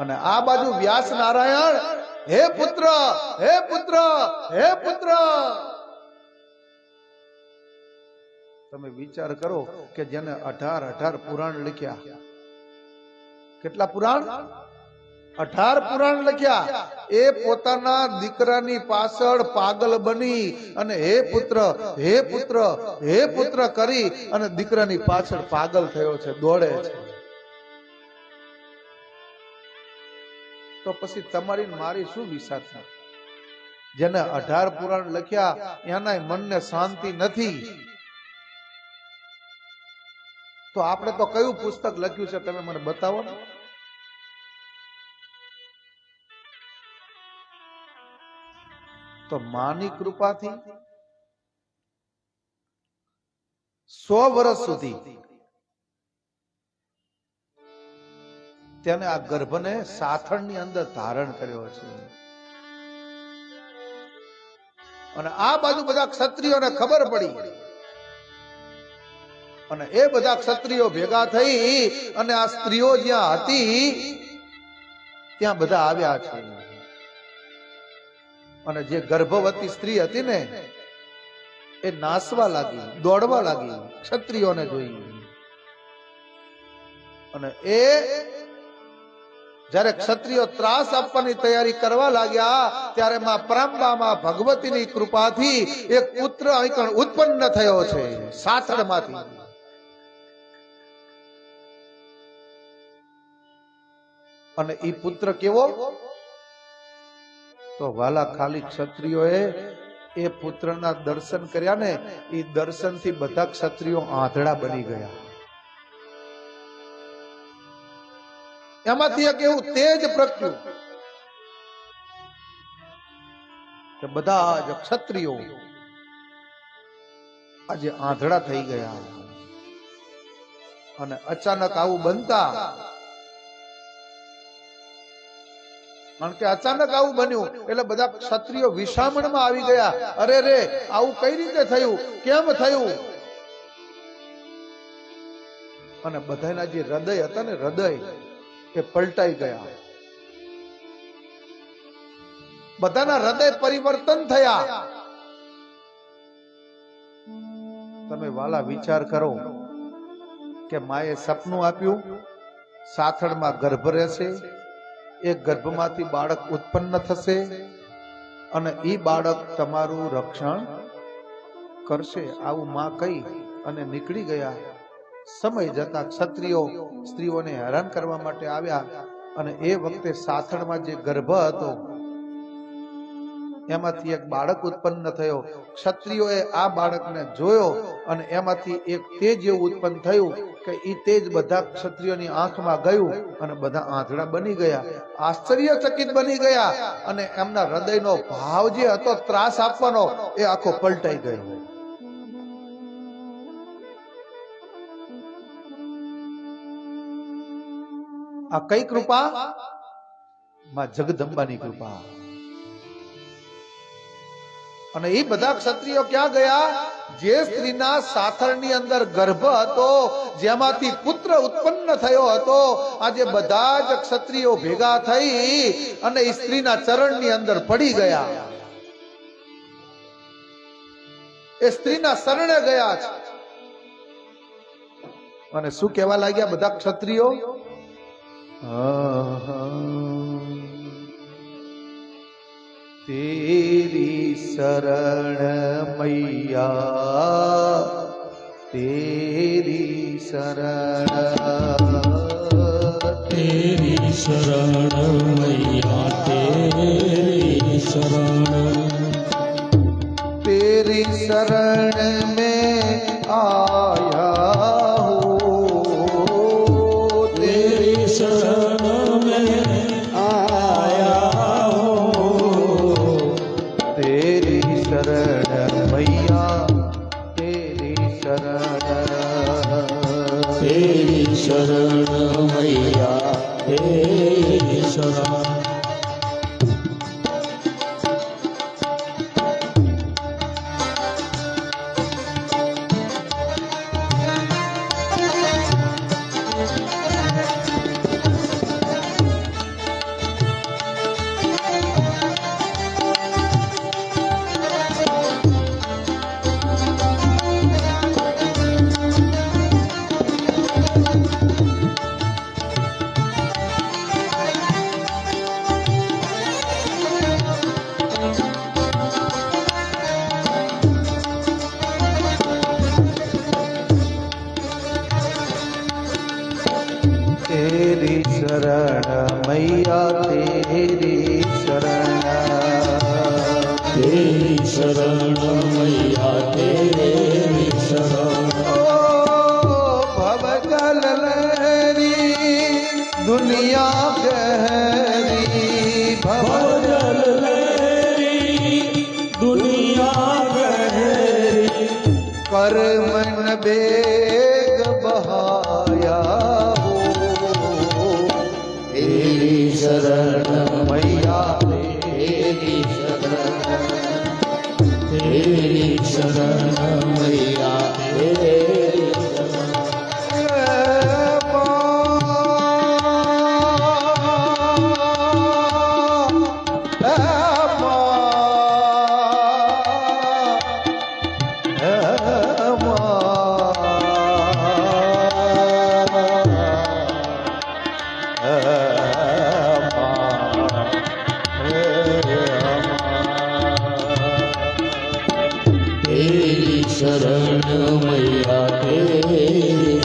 અને આ બાજુ વ્યાસ નારાયણ, હે પુત્ર, હે પુત્ર, હે પુત્ર. તમે વિચાર કરો કે જેને 18 પુરાણ લખ્યા, કેટલા પુરાણ? 18 પુરાણ લખ્યા. એ પોતાના દીકરાની પાછળ પાગલ બની અને હે પુત્ર, હે પુત્ર, હે પુત્ર કરી અને દીકરાની પાછળ પાગલ થયો છે, દોડે છે. તો પછી તમારી મારી શું વિસાતા? જેને 18 પુરાણ લખ્યા એના મનને શાંતિ નથી. તો આપણે તો કયું પુસ્તક લખ્યું છે તમે મને બતાવો ને. તો માની કૃપાથી 100 વર્ષ સુધી તેને આ ગર્ભને સાથળની અંદર ધારણ કર્યો છે. અને આ બાજુ બધા ક્ષત્રિયોને ખબર પડી અને એ બધા ક્ષત્રિયો ભેગા થઈ અને આ સ્ત્રીઓ જ્યાં હતી ત્યાં બધા આવ્યા છે. અને જે ગર્ભવતી સ્ત્રી હતી ને એ નાસવા લાગી, દોડવા લાગી ક્ષત્રિયોને જોઈ. અને એ જ્યારે ક્ષત્રિયો ત્રાસ આપવાની તૈયારી કરવા લાગ્યા ત્યારે માં પરંબામાં ભગવતીની કૃપાથી એક પુત્ર અહીં ઉત્પન્ન થયો છે સાથળમાંથી. અને એ પુત્ર કેવો? તો વાલા ખાલી ક્ષત્રિયોએ એ પુત્રના દર્શન કર્યા ને, એ દર્શનથી બધા ક્ષત્રિયો આંધળા બની ગયા. એમાંથી એક એવું તેજ પ્રગટ્યું કે બધા જ ક્ષત્રિયો આજે આંધળા થઈ ગયા. અને અચાનક આવું બનતા, કારણ કે અચાનક આવું બન્યું એટલે બધા ક્ષત્રિયો વિષામણમાં આવી ગયા. અરે રે, આવું કઈ રીતે થયું, કેમ થયું? અને બધાના જે હૃદય હતા ને, હૃદય એ પલટાઈ ગયા. બધાના હૃદય પરિવર્તન થયા. તમે વાલા વિચાર કરો કે માએ સપનું આપ્યું, સાથળમાં ગર્ભ રહેશે, એ ગર્ભમાંથી બાળક ઉત્પન્ન થશે અને એ બાળક તમારું રક્ષણ કરશે, આવું માં કહી અને નીકળી ગયા. સમય જતા ક્ષત્રિયો સ્ત્રીઓને હેરાન કરવા માટે આવ્યા અને એ વખતે સાથળમાં જે ગર્ભ હતો એમાંથી એક બાળક ઉત્પન્ન થયો. ક્ષત્રિયોએ આ બાળકને જોયો અને એમાંથી એક તેજ એવું ઉત્પન્ન થયું કે એ તેજ બધા ક્ષત્રિયોની આંખમાં ગયું અને બધા આંધળા બની ગયા, આશ્ચર્યચકિત બની ગયા અને એમના હૃદયનો ભાવ જે હતો ત્રાસ આપવાનો એ આખો પલટાઈ ગયો. આ કઈ કૃપા? માં જગદંબાની કૃપા. અને એ બધા ક્ષત્રિયો ક્યાં ગયા? જે સ્ત્રીના સાથળની અંદર ગર્ભ હતો, જેમાંથી પુત્ર ઉત્પન્ન થયો હતો, આજે બધા જ ક્ષત્રિયો ભેગા થઈ અને સ્ત્રીના ચરણની અંદર પડી ગયા. એ સ્ત્રીના શરણે ગયા છે અને શું કહેવા લાગ્યા બધા ક્ષત્રિયો? तेरी शरण मैया, तेरी शरण, तेरी शरण मैया, तेरी शरण, तेरी शरण में आया हूँ, तेरी शरण में आया हूँ, तेरी शरण मैया, तेरी शरण, तेरी शरण मैया, तेरी शरण. तेरी शरण मैया, तेरी शरण, तेरी शरण मैया, तेरी शरण. भवजल लहरी दुनिया गहरी, भवजल लहरी दुनिया गहरी, कर मन बेग बहाया हो, तेरी शरण मैया, तेरी शरण, तेरी शरण मैया, तेरी शरण. तेरी शरण मैया, तेरी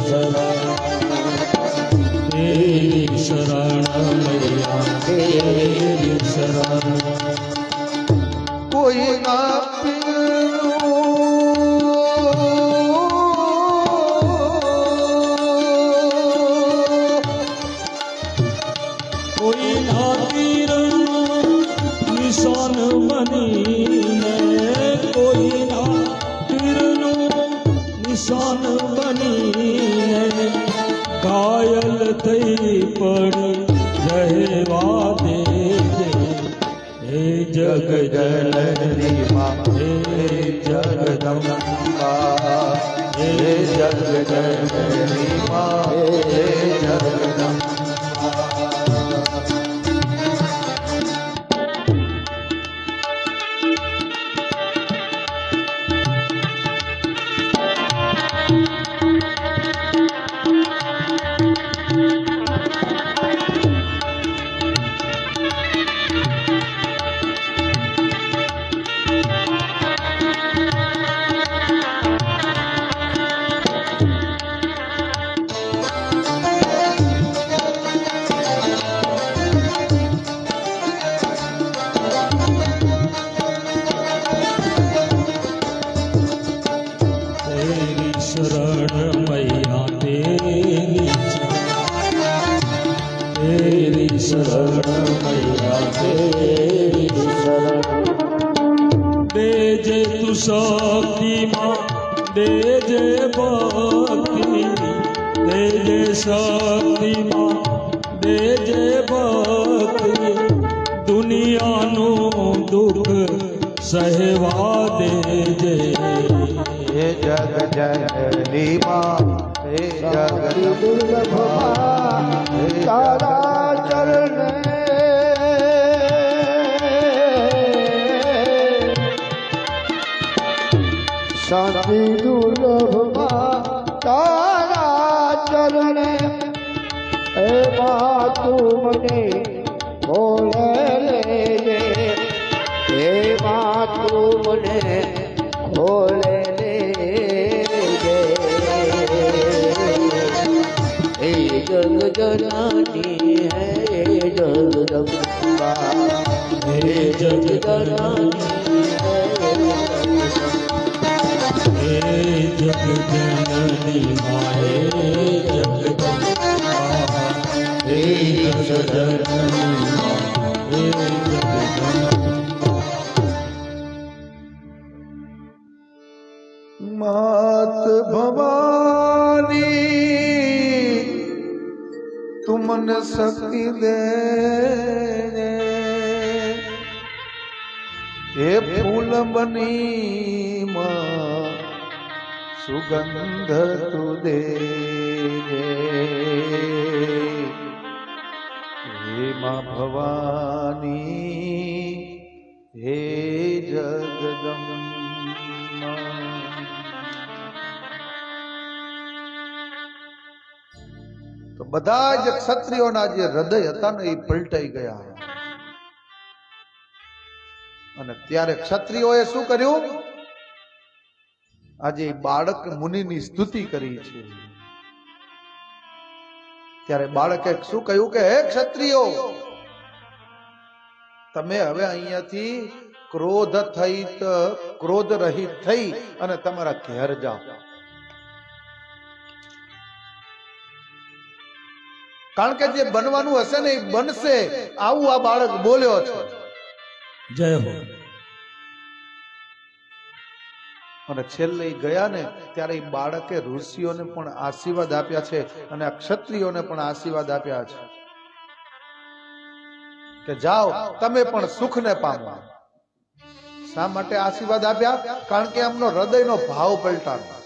शरण, तेरी शरण मैया, तेरी शरण. कोई ना કોઈ ના તીરનું નિશાન બનીને, કોઈ ના તીરનું નિશાન બનીને, ઘાયલ થઈ પડી રહેવા દે. હે જગજનની માં, હે જગદંબા, હે જગજનની માં, હે જગદંબા. શક્તિમાં દેજે ભક્તિ, દેજે શક્તિમાં દેજે ભક્તિ, દુનિયાનું દુઃખ સહેવા દેજે. હે જગ જનની માં, હે જગ દુર્લભમાં તારા ચરણે શાંતિ દુર્લભમાં તારા ચરણે એમાં તું મને બોલે લેજે, એમાં તું મને બોલે લેજે. હે જગજનની હે જગદંબા, હે જગજનની હે જગજનની માએ જગદંબા, હે જગજનની મા, હે જગદંબા. માત ભવાની તું મને શક્તિ દે, હે ફૂલ બની માં સુગંધ તું દે, હે માં ભવાની હે જગદંબા. તો બધા જ ક્ષત્રિયોના જે હૃદય હતા ને એ પલટાઈ ગયા. અને ત્યારે ક્ષત્રિયોએ શું કર્યું? આજે બાળક મુનિની સ્તુતિ કરી છે. ત્યારે બાળકે શું કહ્યું કે હે ક્ષત્રિયો, તમે હવે અહીંયાથી ક્રોધ રહિત થઈ અને તમારા ઘેર જાઓ. કારણ કે જે બનવાનું હશે ને એ બનશે, આવું આ બાળક બોલ્યો છે. જય હો. અને છેલ્લે ગયા ને ત્યારે એ બાળકે ઋષિઓને પણ આશીર્વાદ આપ્યા છે અને આ ક્ષત્રિયોને પણ આશીર્વાદ આપ્યા છે કે જાઓ તમે પણ સુખને પામો. શા માટે આશીર્વાદ આપ્યા? કારણ કે એમનો હૃદયનો ભાવ પલટાયો.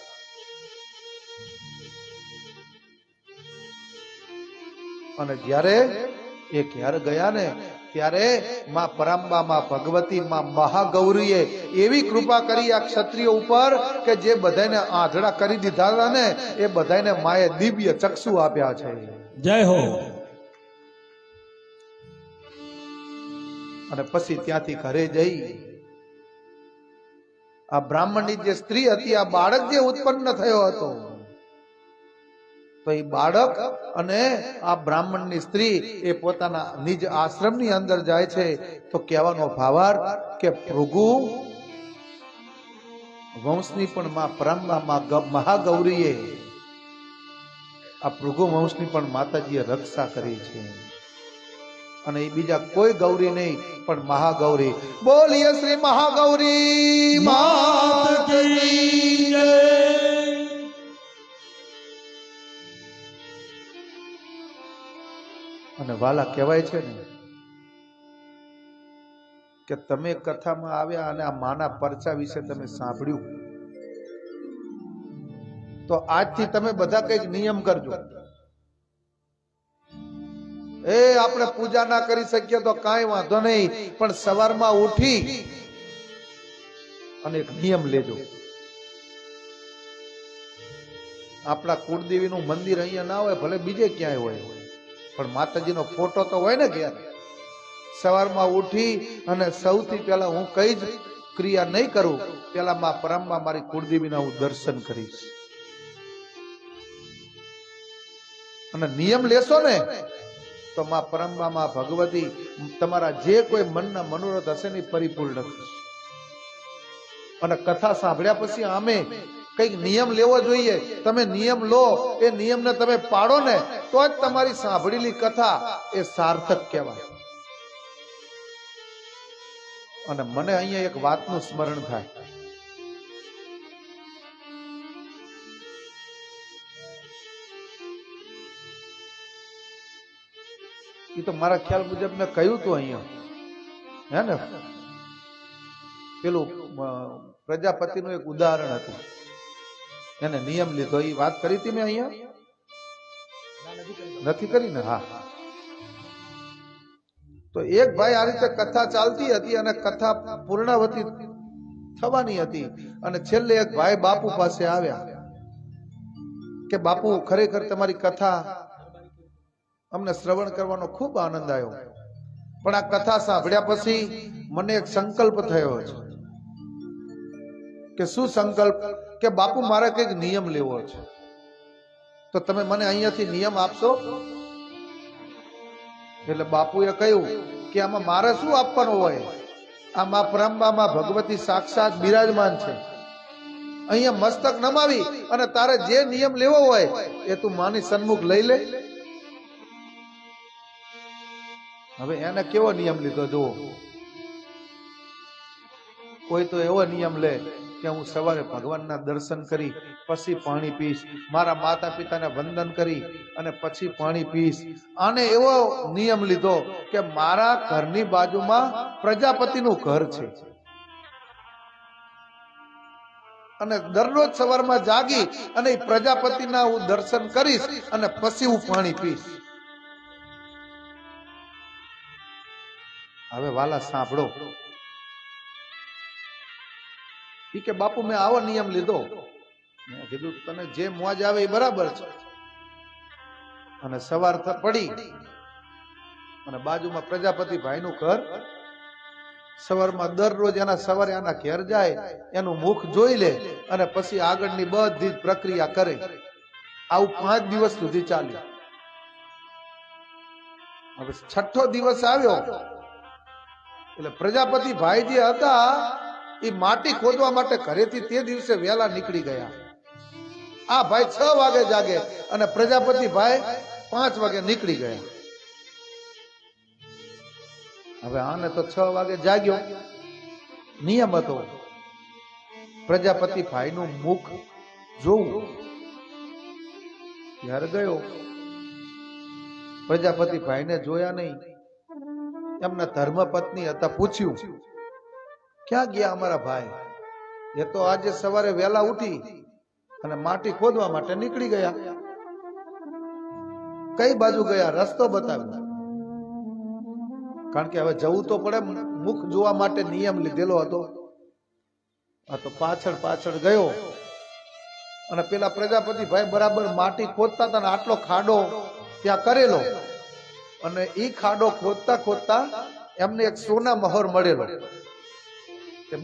અને જ્યારે એ ઘેર ગયા ને ત્યારે માં પરાંબા, માં ભગવતી, માં મહાગૌરીએ એવી કૃપા કરી આ ક્ષત્રિયો ઉપર કે જે બધાને આંધળા કરી દીધા હતા ને એ બધાને માએ દિવ્ય ચક્ષુ આપ્યા છે. જય હો. અને પછી ત્યાંથી ઘરે જઈ આ બ્રાહ્મણની જે સ્ત્રી હતી, આ બાળક જે ઉત્પન્ન થયો હતો, તો એ બાળક અને આ બ્રાહ્મણની સ્ત્રી એ પોતાના નિજ આશ્રમની અંદર જાય છે. તો કહેવાનો ભાવાર્થ કે ભૃગુ વંશની પણ માં પરાંબા, માં મહાગૌરીએ આ ભૃગુ વંશની પણ માતાજીએ રક્ષા કરી છે. અને એ બીજા કોઈ ગૌરી નહીં પણ મહાગૌરી. બોલીએ શ્રી મહાગૌરી માત કી જય. અને વાલા કહેવાય છે ને કે તમે કથામાં આવ્યા અને આ માના પરચા વિશે તમે સાંભળ્યું, તો આજથી તમે બધા કઈક નિયમ કરજો. આપણે પૂજા ના કરી શકીએ તો કાંઈ વાંધો નહીં, પણ સવારમાં ઉઠી અને એક નિયમ લેજો. આપણા કુળદેવીનું મંદિર અહીંયા ના હોય, ભલે બીજે ક્યાંય હોય, પણ માતાજીનો ફોટો તો હોય ને ઘેર. સવારમાં ઉઠી અને સૌથી પહેલા હું કઈ જ ક્રિયા નહીં કરું, પેલા માં પરાંબા મારી કુળદેવીના હું દર્શન કરીશ. અને નિયમ લેશો ને તો માં પરાંબા, માં ભગવતી તમારા જે કોઈ મનના મનોરથ હશે ને પરિપૂર્ણ કરશે. અને કથા સાંભળ્યા પછી આમે કઈક નિયમ લેવો જોઈએ. તમે નિયમ લો, એ નિયમને તમે પાડો ને તો જ તમારી સાંભળેલી કથા એ સાર્થક કહેવાય. અને મને અહીંયા એક વાતનું સ્મરણ થાય એ તો મારા ખ્યાલ મુજબ મેં કહ્યું તું અહીંયા, હે ને, પેલું પ્રજાપતિનું એક ઉદાહરણ હતું, એને નિયમ લીધો, એ વાત કરી હતી મેં અહીંયા, નથી કરી ને? હા. તો એક ભાઈ આ રીતે કથા ચાલતી હતી અને કથા પૂર્ણાવતી થવાની હતી, અને છેલ્લે એક ભાઈ બાપુ પાસે આવ્યા કે બાપુ, ખરેખર તમારી કથા અમને શ્રવણ કરવાનો ખૂબ આનંદ આવ્યો, પણ આ કથા સાંભળ્યા પછી મને એક સંકલ્પ થયો છે. કે શું સંકલ્પ? કે બાપુ, મારે કંઈક નિયમ લેવો છે, તો તમે મને અહીંયાથી નિયમ આપશો? એટલે બાપુએ કહ્યું કે આમાં મારે શું આપવાનું હોય? આ માં બ્રહ્મામાં ભગવતી સાક્ષાત બિરાજમાન છે, અહીંયા મસ્તક નમાવી અને તારે જે નિયમ લેવો હોય એ તું માની સન્મુખ લઈ લે. હવે એને કેવો નિયમ લીધો જુઓ. કોઈ તો એવો નિયમ લે કે હું સવારે ભગવાનના દર્શન કરી પછી પાણી પીશ, મારા માતા પિતાને વંદન કરી અને પછી પાણી પીશ. આને એવો નિયમ લીધો કે મારા ઘરની બાજુમાં પ્રજાપતિનું ઘર છે અને દરરોજ સવારમાં જાગી અને પ્રજાપતિના હું દર્શન કરીશ અને પછી હું પાણી પીશ. હવે વાલા સાંભળો, ઈ કે બાપુ મેં આવો નિયમ લીધો. મેં કીધું તને જે મોજ આવે એ બરાબર છે. અને સવાર પડી અને બાજુમાં પ્રજાપતિ ભાઈનું ઘર, સવારમાં દરરોજ એના સવારે આના ઘેર જાય, એનું મુખ જોઈ લે અને પછી આગળની બધી જ પ્રક્રિયા કરે. આવું 5 દિવસ સુધી ચાલ્યું. હવે 6થો દિવસ આવ્યો એટલે પ્રજાપતિ ભાઈ જે હતા એ માટી ખોદવા માટે ઘરેથી તે દિવસે વહેલા નીકળી ગયા. આ ભાઈ 6 વાગે જાગે અને પ્રજાપતિ ભાઈ 5 વાગે નીકળી ગયા. હવે આને તો 6 વાગે જાગ્યો, નિયમ હતો પ્રજાપતિ ભાઈનું મુખ જોવું. ત્યારે ગયો, પ્રજાપતિ ભાઈને જોયા નહીં. એમના ધર્મપત્ની હતા, પૂછ્યું ક્યાં ગયા અમારા ભાઈ? એ તો આજે સવારે વહેલા ઉઠી અને માટી ખોદવા માટે નીકળી ગયા. કઈ બાજુ ગયા? રસ્તો બતાવ્યો. કારણ કે હવે જવું તો પડે, મુખ જોવા માટે નિયમ લીધેલો હતો. આ તો પાછળ પાછળ ગયો અને પેલા પ્રજાપતિ ભાઈ બરાબર માટી ખોદતા હતા ને આટલો ખાડો ત્યાં કરેલો, અને ઈ ખાડો ખોદતા ખોદતા એમને એક સોના મહોર મળેલો.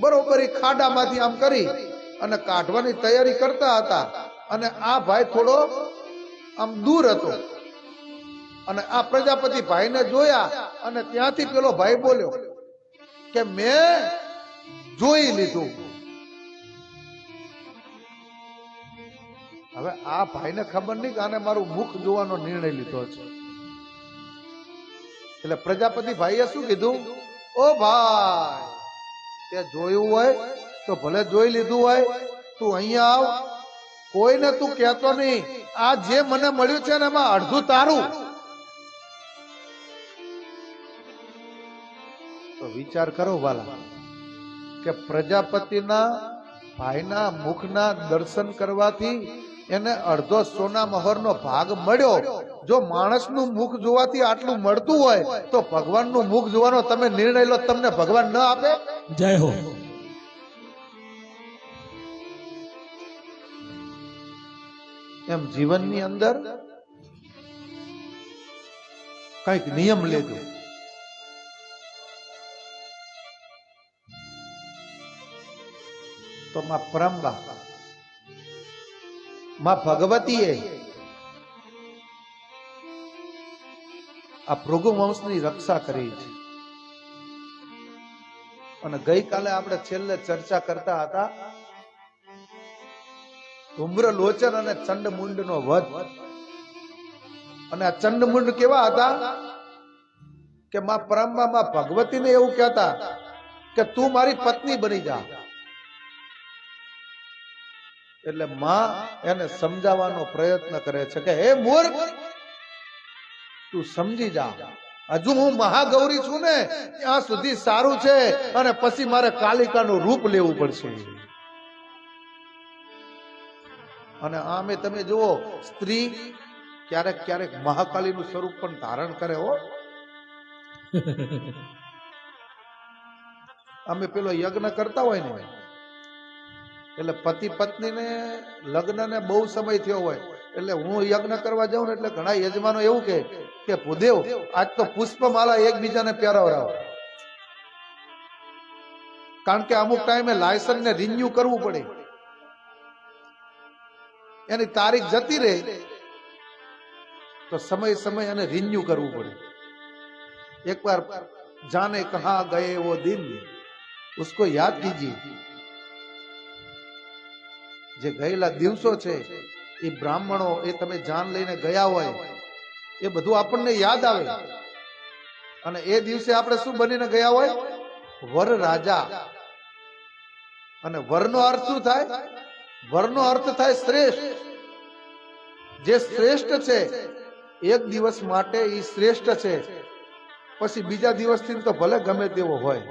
બરોબર એ ખાડામાંથી આમ કરી અને કાઢવાની તૈયારી કરતા હતા, અને આ ભાઈ થોડો આમ દૂર હતો અને આ પ્રજાપતિ ભાઈને જોયા અને ત્યાંથી પેલો ભાઈ બોલ્યો કે મેં જોઈ લીધું. હવે આ ભાઈને ખબર નહીં કે આને મારું મુખ જોવાનો નિર્ણય લીધો છે. એટલે પ્રજાપતિ ભાઈએ શું કીધું? ઓ ભાઈ, તે જોયું હોય તો ભલે જોઈ લીધું હોય, તું અહીંયા આવ, કોઈને તું કહેતો નહીં. આ જે મને મળ્યું છે ને એમાં અડધું તારું. તો વિચાર કરો વાલા કે પ્રજાપતિના ભાઈના મુખના દર્શન કરવાથી એને અડધો સોના મહોરનો ભાગ મળ્યો. જો માણસનું મુખ જોવાથી આટલું મળતું હોય તો ભગવાનનું મુખ જોવાનો તમે નિર્ણય લો, તમને ભગવાન ન આપે? જય હો. એમ જીવનની અંદર કઈક નિયમ લેજો. તો માં પરંબા, માં ભગવતીએ આ ભૃગુ વંશની રક્ષા કરી છે. અને ગઈકાલે આપણે છેલ્લે ચર્ચા કરતા હતા ધુમ્ર લોચન અને ચંડમુંડ નો વધ. અને આ ચંડમુંડ કેવા હતા કે માં પરંબા, માં ભગવતીને એવું કહેતા કે તું મારી પત્ની બની જા. એટલે માં એને સમજાવવાનો પ્રયત્ન કરે છે કે હે મૂર્ખ, તું સમજી જા હજુ હું મહાગૌરી છું ને ત્યાં સુધી સારું છે, અને પછી મારે કાલિકાનું રૂપ લેવું પડશે. અને આમે તમે જુઓ, સ્ત્રી ક્યારેક ક્યારેક મહાકાલીનું સ્વરૂપ પણ ધારણ કરે હો. અમે પેલો યજ્ઞ કરતા હોય ને, એટલે પતિ પત્નીને લગ્નને બહુ સમય થયો હોય, એટલે હું યજ્ઞ કરવા જાઉં ને એટલે ઘણા યજમાનો એવું કે ભૂદેવ આજ તો પુષ્પમાલા એકબીજાને પહેરાવરાવો. કારણ કે અમુક ટાઈમે લાયસન્સ ને રિન્યુ કરવું પડે, એની તારીખ જતી રહે તો સમય સમય અને રિન્યુ કરવું પડે. એક બાર જાને કહા ગયે વો દિન ઉસકો યાદ કીજીએ. જે ગયેલા દિવસો છે એ બ્રાહ્મણો, એ તમે જાન લઈને ગયા હોય, એ બધું આપણને યાદ આવે. અને એ દિવસે આપણે શું બનીને ગયા હોય? વર રાજા. અને વરનો અર્થ શું થાય? વરનો અર્થ થાય શ્રેષ્ઠ. જે શ્રેષ્ઠ છે એક દિવસ માટે એ શ્રેષ્ઠ છે, પછી બીજા દિવસથી તો ભલે ગમે તેવો હોય.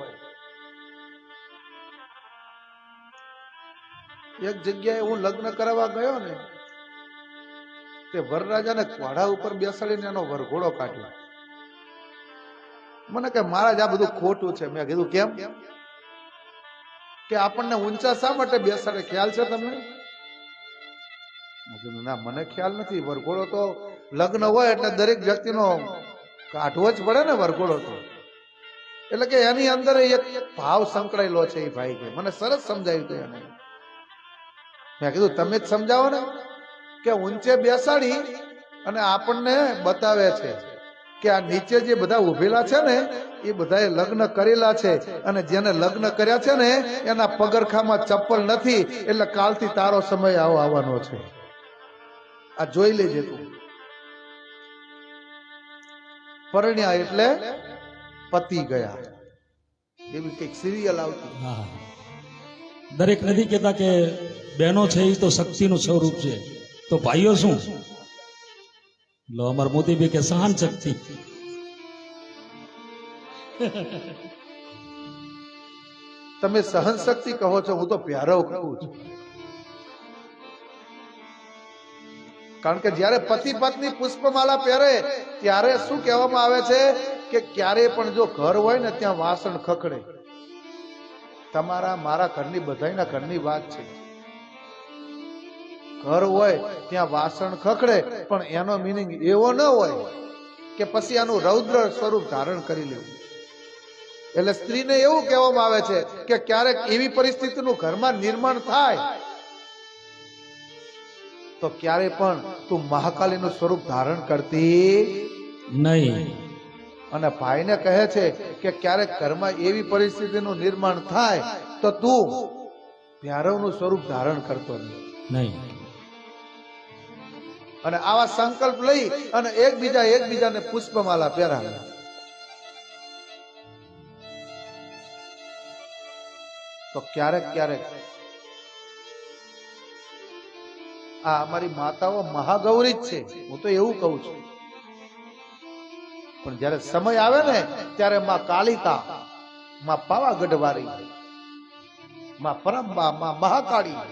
એક જગ્યાએ હું લગ્ન કરાવવા ગયો ને, તે વરરાજાને ઘોડા ઉપર બેસાડીને એનો વરઘોડો કાઢ્યો. મને કે મહારાજ આ બધું ખોટું છે. મેં કીધું કેમ? કે આપણને ઊંચા શા માટે બેસાડે, ખ્યાલ છે તમને? ના, મને ખ્યાલ નથી. વરઘોડો તો લગ્ન હોય એટલે દરેક વ્યક્તિનો કાઢવો જ પડે ને વરઘોડો તો. એટલે કે એની અંદર એક ભાવ સંકળાયેલો છે. એ ભાઈ કે મને સરસ સમજાયું હતું એને. મેં કીધું તમે જ સમજાવો ને, કે ઊંચે બેસાડી અને આપણને બતાવે છે કે આ નીચે જે બધા ઉભેલા છે ને એ બધાએ લગ્ન કરેલા છે, અને જેને લગ્ન કર્યા છે ને એના પગરખામાં ચપ્પલ નથી, એટલે કાલથી તારો સમય આવવાનો છે. આ જોઈ લેજે તું. પરણ્યા એટલે પતિ ગયા, એવી કઈક સિરિયલ આવતી. હા, દરેક નથી કહેતા કે બહેનો છે એ તો શક્તિનું સ્વરૂપ છે, તો ભાઈઓ શું? લો અમાર મોદીભાઈ કે સહન શક્તિ. તમે સહન શક્તિ કહો છો, હું તો પ્યારવ કહું છું. કારણ કે જ્યારે પતિ પત્ની પુષ્પમાલા પહેરે ત્યારે શું કહેવામાં આવે છે કે ક્યારે પણ જો ઘર હોય ને ત્યાં વાસણ ખખડે. તમારા મારા ઘરની બધાના ઘરની વાત છે. ઘર હોય ત્યાં વાસણ ખખડે, પણ એનો મિનિંગ એવો ન હોય કે પછી આનું રૌદ્ર સ્વરૂપ ધારણ કરી લેવું. એટલે સ્ત્રીને એવું કહેવામાં આવે છે કે ક્યારેક એવી પરિસ્થિતિનું ઘરમાં નિર્માણ થાય તો ક્યારે પણ તું મહાકાલીનું સ્વરૂપ ધારણ કરતી નહીં. અને ભાઈને કહે છે કે ક્યારેક ઘરમાં એવી પરિસ્થિતિનું નિર્માણ થાય તો તું ભૈરવનું સ્વરૂપ ધારણ કરતો નહીં. અને આવા સંકલ્પ લઈ અને એકબીજાને પુષ્પમાલા પહેરાવે. તો ક્યારેક આ અમારી માતાઓ મહાગૌરી જ છે, હું તો એવું કહું છું. પણ જયારે સમય આવે ને ત્યારે માં કાલિકા, માં પાવાગઢ વાળી, માં પરંબા, માં મહાકાળી,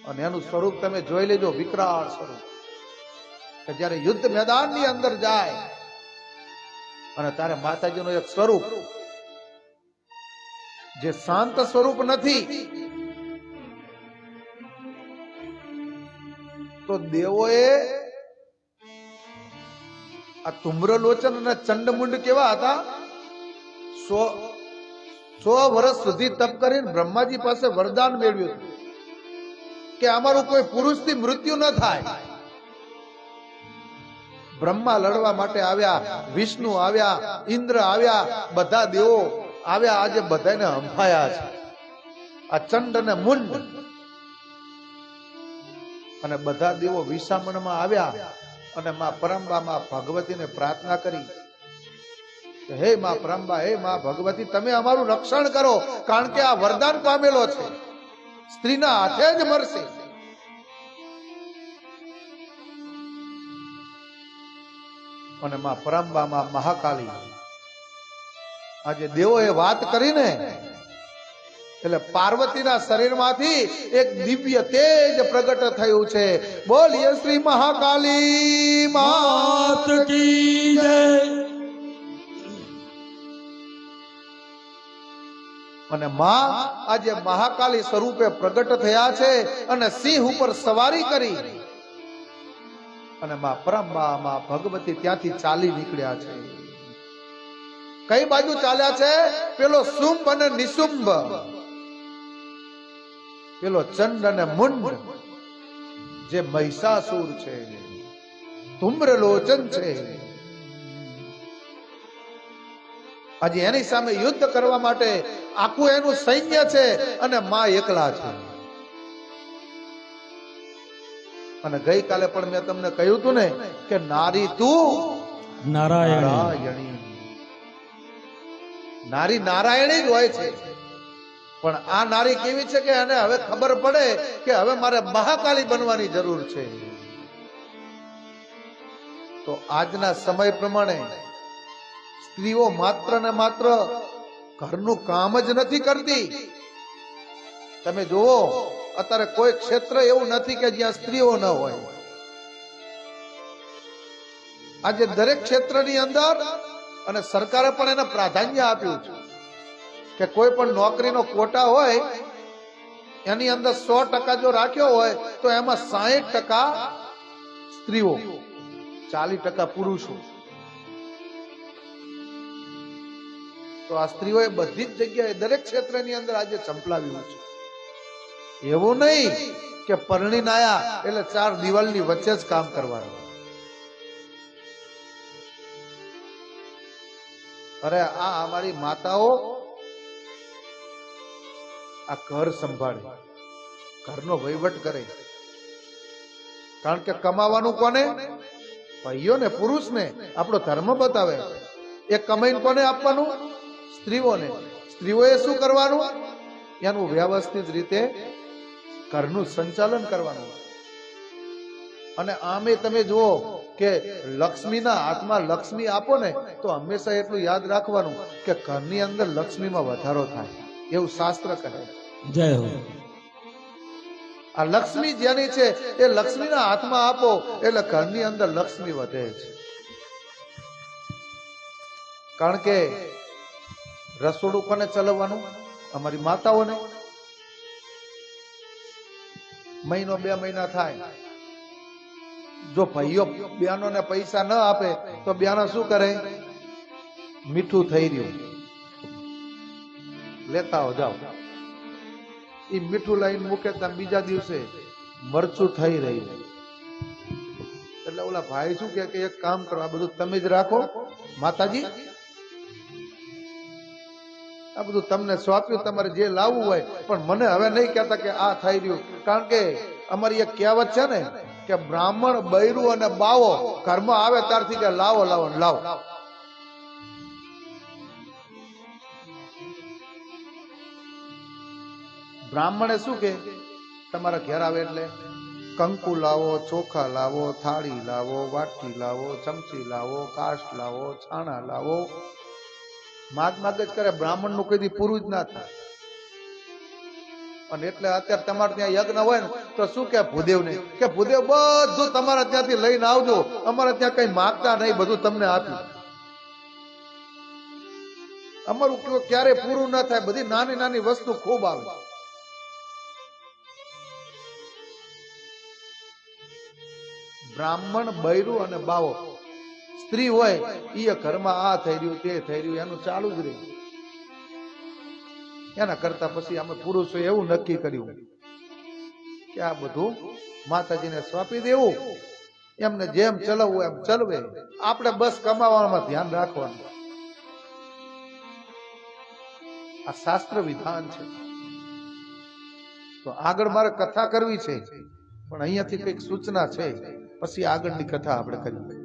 અને એનું સ્વરૂપ તમે જોઈ લેજો, વિકરાળ સ્વરૂપ. કે જયારે યુદ્ધ મેદાનની અંદર જાય અને તારે માતાજીનું એક સ્વરૂપ જે શાંત સ્વરૂપ નથી, તો દેવોએ આ તુમ્રલોચન અને ચંડમુંડ કેવા હતા? 100 વર્ષ સુધી તપ કરીને બ્રહ્માજી પાસે વરદાન મેળવ્યું કે અમારું કોઈ પુરુષથી મૃત્યુ ન થાય. બ્રહ્મા લડવા માટે આવ્યા, વિષ્ણુ આવ્યા, ઇન્દ્ર આવ્યા, બધા દેવો આવ્યા. આજે બધાને હંફાયા છે આ ચંડ અને મુંડ. અને બધા દેવો વિસામણમાં આવ્યા અને માં પરંબા, માં ભગવતીને પ્રાર્થના કરી કે હે માં પરંબા, હે માં ભગવતી, તમે અમારું રક્ષણ કરો, કારણ કે આ વરદાન પામેલો છે, સ્ત્રીના હાથે જ મરશે. અને માં પરંબા માં મહાકાલી આજે દેવોએ વાત કરીને એટલે પાર્વતીના શરીરમાંથી એક દિવ્ય તેજ પ્રગટ થયું છે. બોલીએ શ્રી મહાકાલી માત માત કી જય. અને માં આજે મહાકાલી સ્વરૂપે પ્રગટ થયા છે અને સિંહ ઉપર સવારી કરી અને માં પરંબા માં ભગવતી ત્યાંથી ચાલી નીકળ્યા છે. કઈ બાજુ ચાલ્યા છે? પેલો શુંભ અને નિશુંભ, પેલો ચંડ અને મુંડ જે મહિષાસુર છે, ધૂમ્રલોચન છે, આજે એની સામે યુદ્ધ કરવા માટે આખું એનું સૈન્ય છે અને માં એકલા છે. અને ગઈકાલે પણ મેં તમને કહ્યું હતું ને કે નારી તું નારાયણ. નારાયણી, નારી નારાયણી જ હોય છે. પણ આ નારી કેવી છે કે એને હવે ખબર પડે કે હવે મારે મહાકાલી બનવાની જરૂર છે. તો આજના સમય પ્રમાણે સ્ત્રીઓ માત્ર ને માત્ર ઘરનું કામ જ નથી કરતી. તમે જુઓ અત્યારે કોઈ ક્ષેત્ર એવું નથી કે જ્યાં સ્ત્રીઓ ન હોય. આજે દરેક ક્ષેત્રની અંદર અને સરકારે પણ એને પ્રાધાન્ય આપ્યું છે કે કોઈ પણ નોકરીનો કોટા હોય એની અંદર 100% જો રાખ્યો હોય તો એમાં 60% સ્ત્રીઓ, 40% પુરુષો. તો આ સ્ત્રીઓએ બધી જ જગ્યાએ દરેક ક્ષેત્રની અંદર આજે ચંપલાવ્યું છે. એવું નહીં કે પરણીને આયા એટલે 4 દિવાલની વચ્ચે જ કામ કરવાનું. અરે આ અમારી માતાઓ આ ઘર સંભાળે, ઘરનો વહીવટ કરે. કારણ કે કમાવાનું કોને? ભાઈઓ ને, પુરુષ ને. આપણો ધર્મ બતાવે એ કમાઈને કોને આપવાનું? સ્ત્રીઓને. સ્ત્રીઓએ શું કરવાનું? એનું વ્યવસ્થિત રીતે ઘરનું સંચાલન કરવાનું. અને આમે તમે જુઓ કે લક્ષ્મીના હાથમાં લક્ષ્મી આપો ને તો હંમેશા એટલું યાદ રાખવાનું કે ઘરની અંદર લક્ષ્મીમાં વધારો થાય, એવું શાસ્ત્ર કહે. જય હો. આ લક્ષ્મી જેની છે એ લક્ષ્મીના હાથમાં આપો એટલે ઘરની અંદર લક્ષ્મી વધે છે. કારણ કે રસોડું કોને ચલાવવાનું? અમારી માતાઓને. મહિનો 2 મહિના થાય, જો ભાઈઓ બહેનોને પૈસા ન આપે તો બહેનો શું કરે? મીઠું થઈ રહ્યું લેતા હો જાઓ. એ મીઠું લઈને મૂકે ત્યાં બીજા દિવસે મરચું થઈ રહ્યું. એટલે ઓલા ભાઈ શું કે એક કામ કરો, આ બધું તમે જ રાખો માતાજી, આ બધું તમને સોંપ્યું, તમારે જે લાવવું હોય, પણ મને હવે નહીં કહેતા કે આ થઈ રહ્યું. કારણ કે અમારી એક કહેવત છે ને કે બ્રાહ્મણ, બૈરું અને બાવો ઘરમાં આવે ત્યારથી કે લાવો લાવો લાવો. બ્રાહ્મણે શું કે તમારા ઘેર આવે એટલે કંકુ લાવો, ચોખા લાવો, થાળી લાવો, વાટકી લાવો, ચમચી લાવો, કાસ્ટ લાવો, છાણા લાવો. માગ માગ જ કરે. બ્રાહ્મણ નું કદી પૂરું જ ના થાય. અને એટલે અત્યારે તમારે ત્યાં યજ્ઞ હોય ને તો શું કે ભૂદેવ ને કે ભૂદેવ બધું તમારે ત્યાંથી લઈને આવજો, અમારે ત્યાં કઈ માગતા નહીં, બધું તમને આપ્યું. અમારું ક્યારે પૂરું ના થાય. બધી નાની નાની વસ્તુ ખૂબ આવે. બ્રાહ્મણ, બૈરું અને બાવો સ્ત્રી હોય એ ઘરમાં આ થઈ રહ્યું, તે થઈ રહ્યું, એનું ચાલુ જ રહે. એના કરતા પછી અમે પુરુષો એવું નક્કી કર્યું કે આ બધું માતાજીને સોંપી દેવું, એમને જેમ ચલાવવું એમ ચલવે, આપણે બસ કમાવામાં ધ્યાન રાખવાનું. આ શાસ્ત્ર વિધાન છે. તો આગળ મારે કથા કરવી છે, પણ અહીંયાથી કઈક સૂચના છે, પછી આગળની કથા આપણે કરીએ.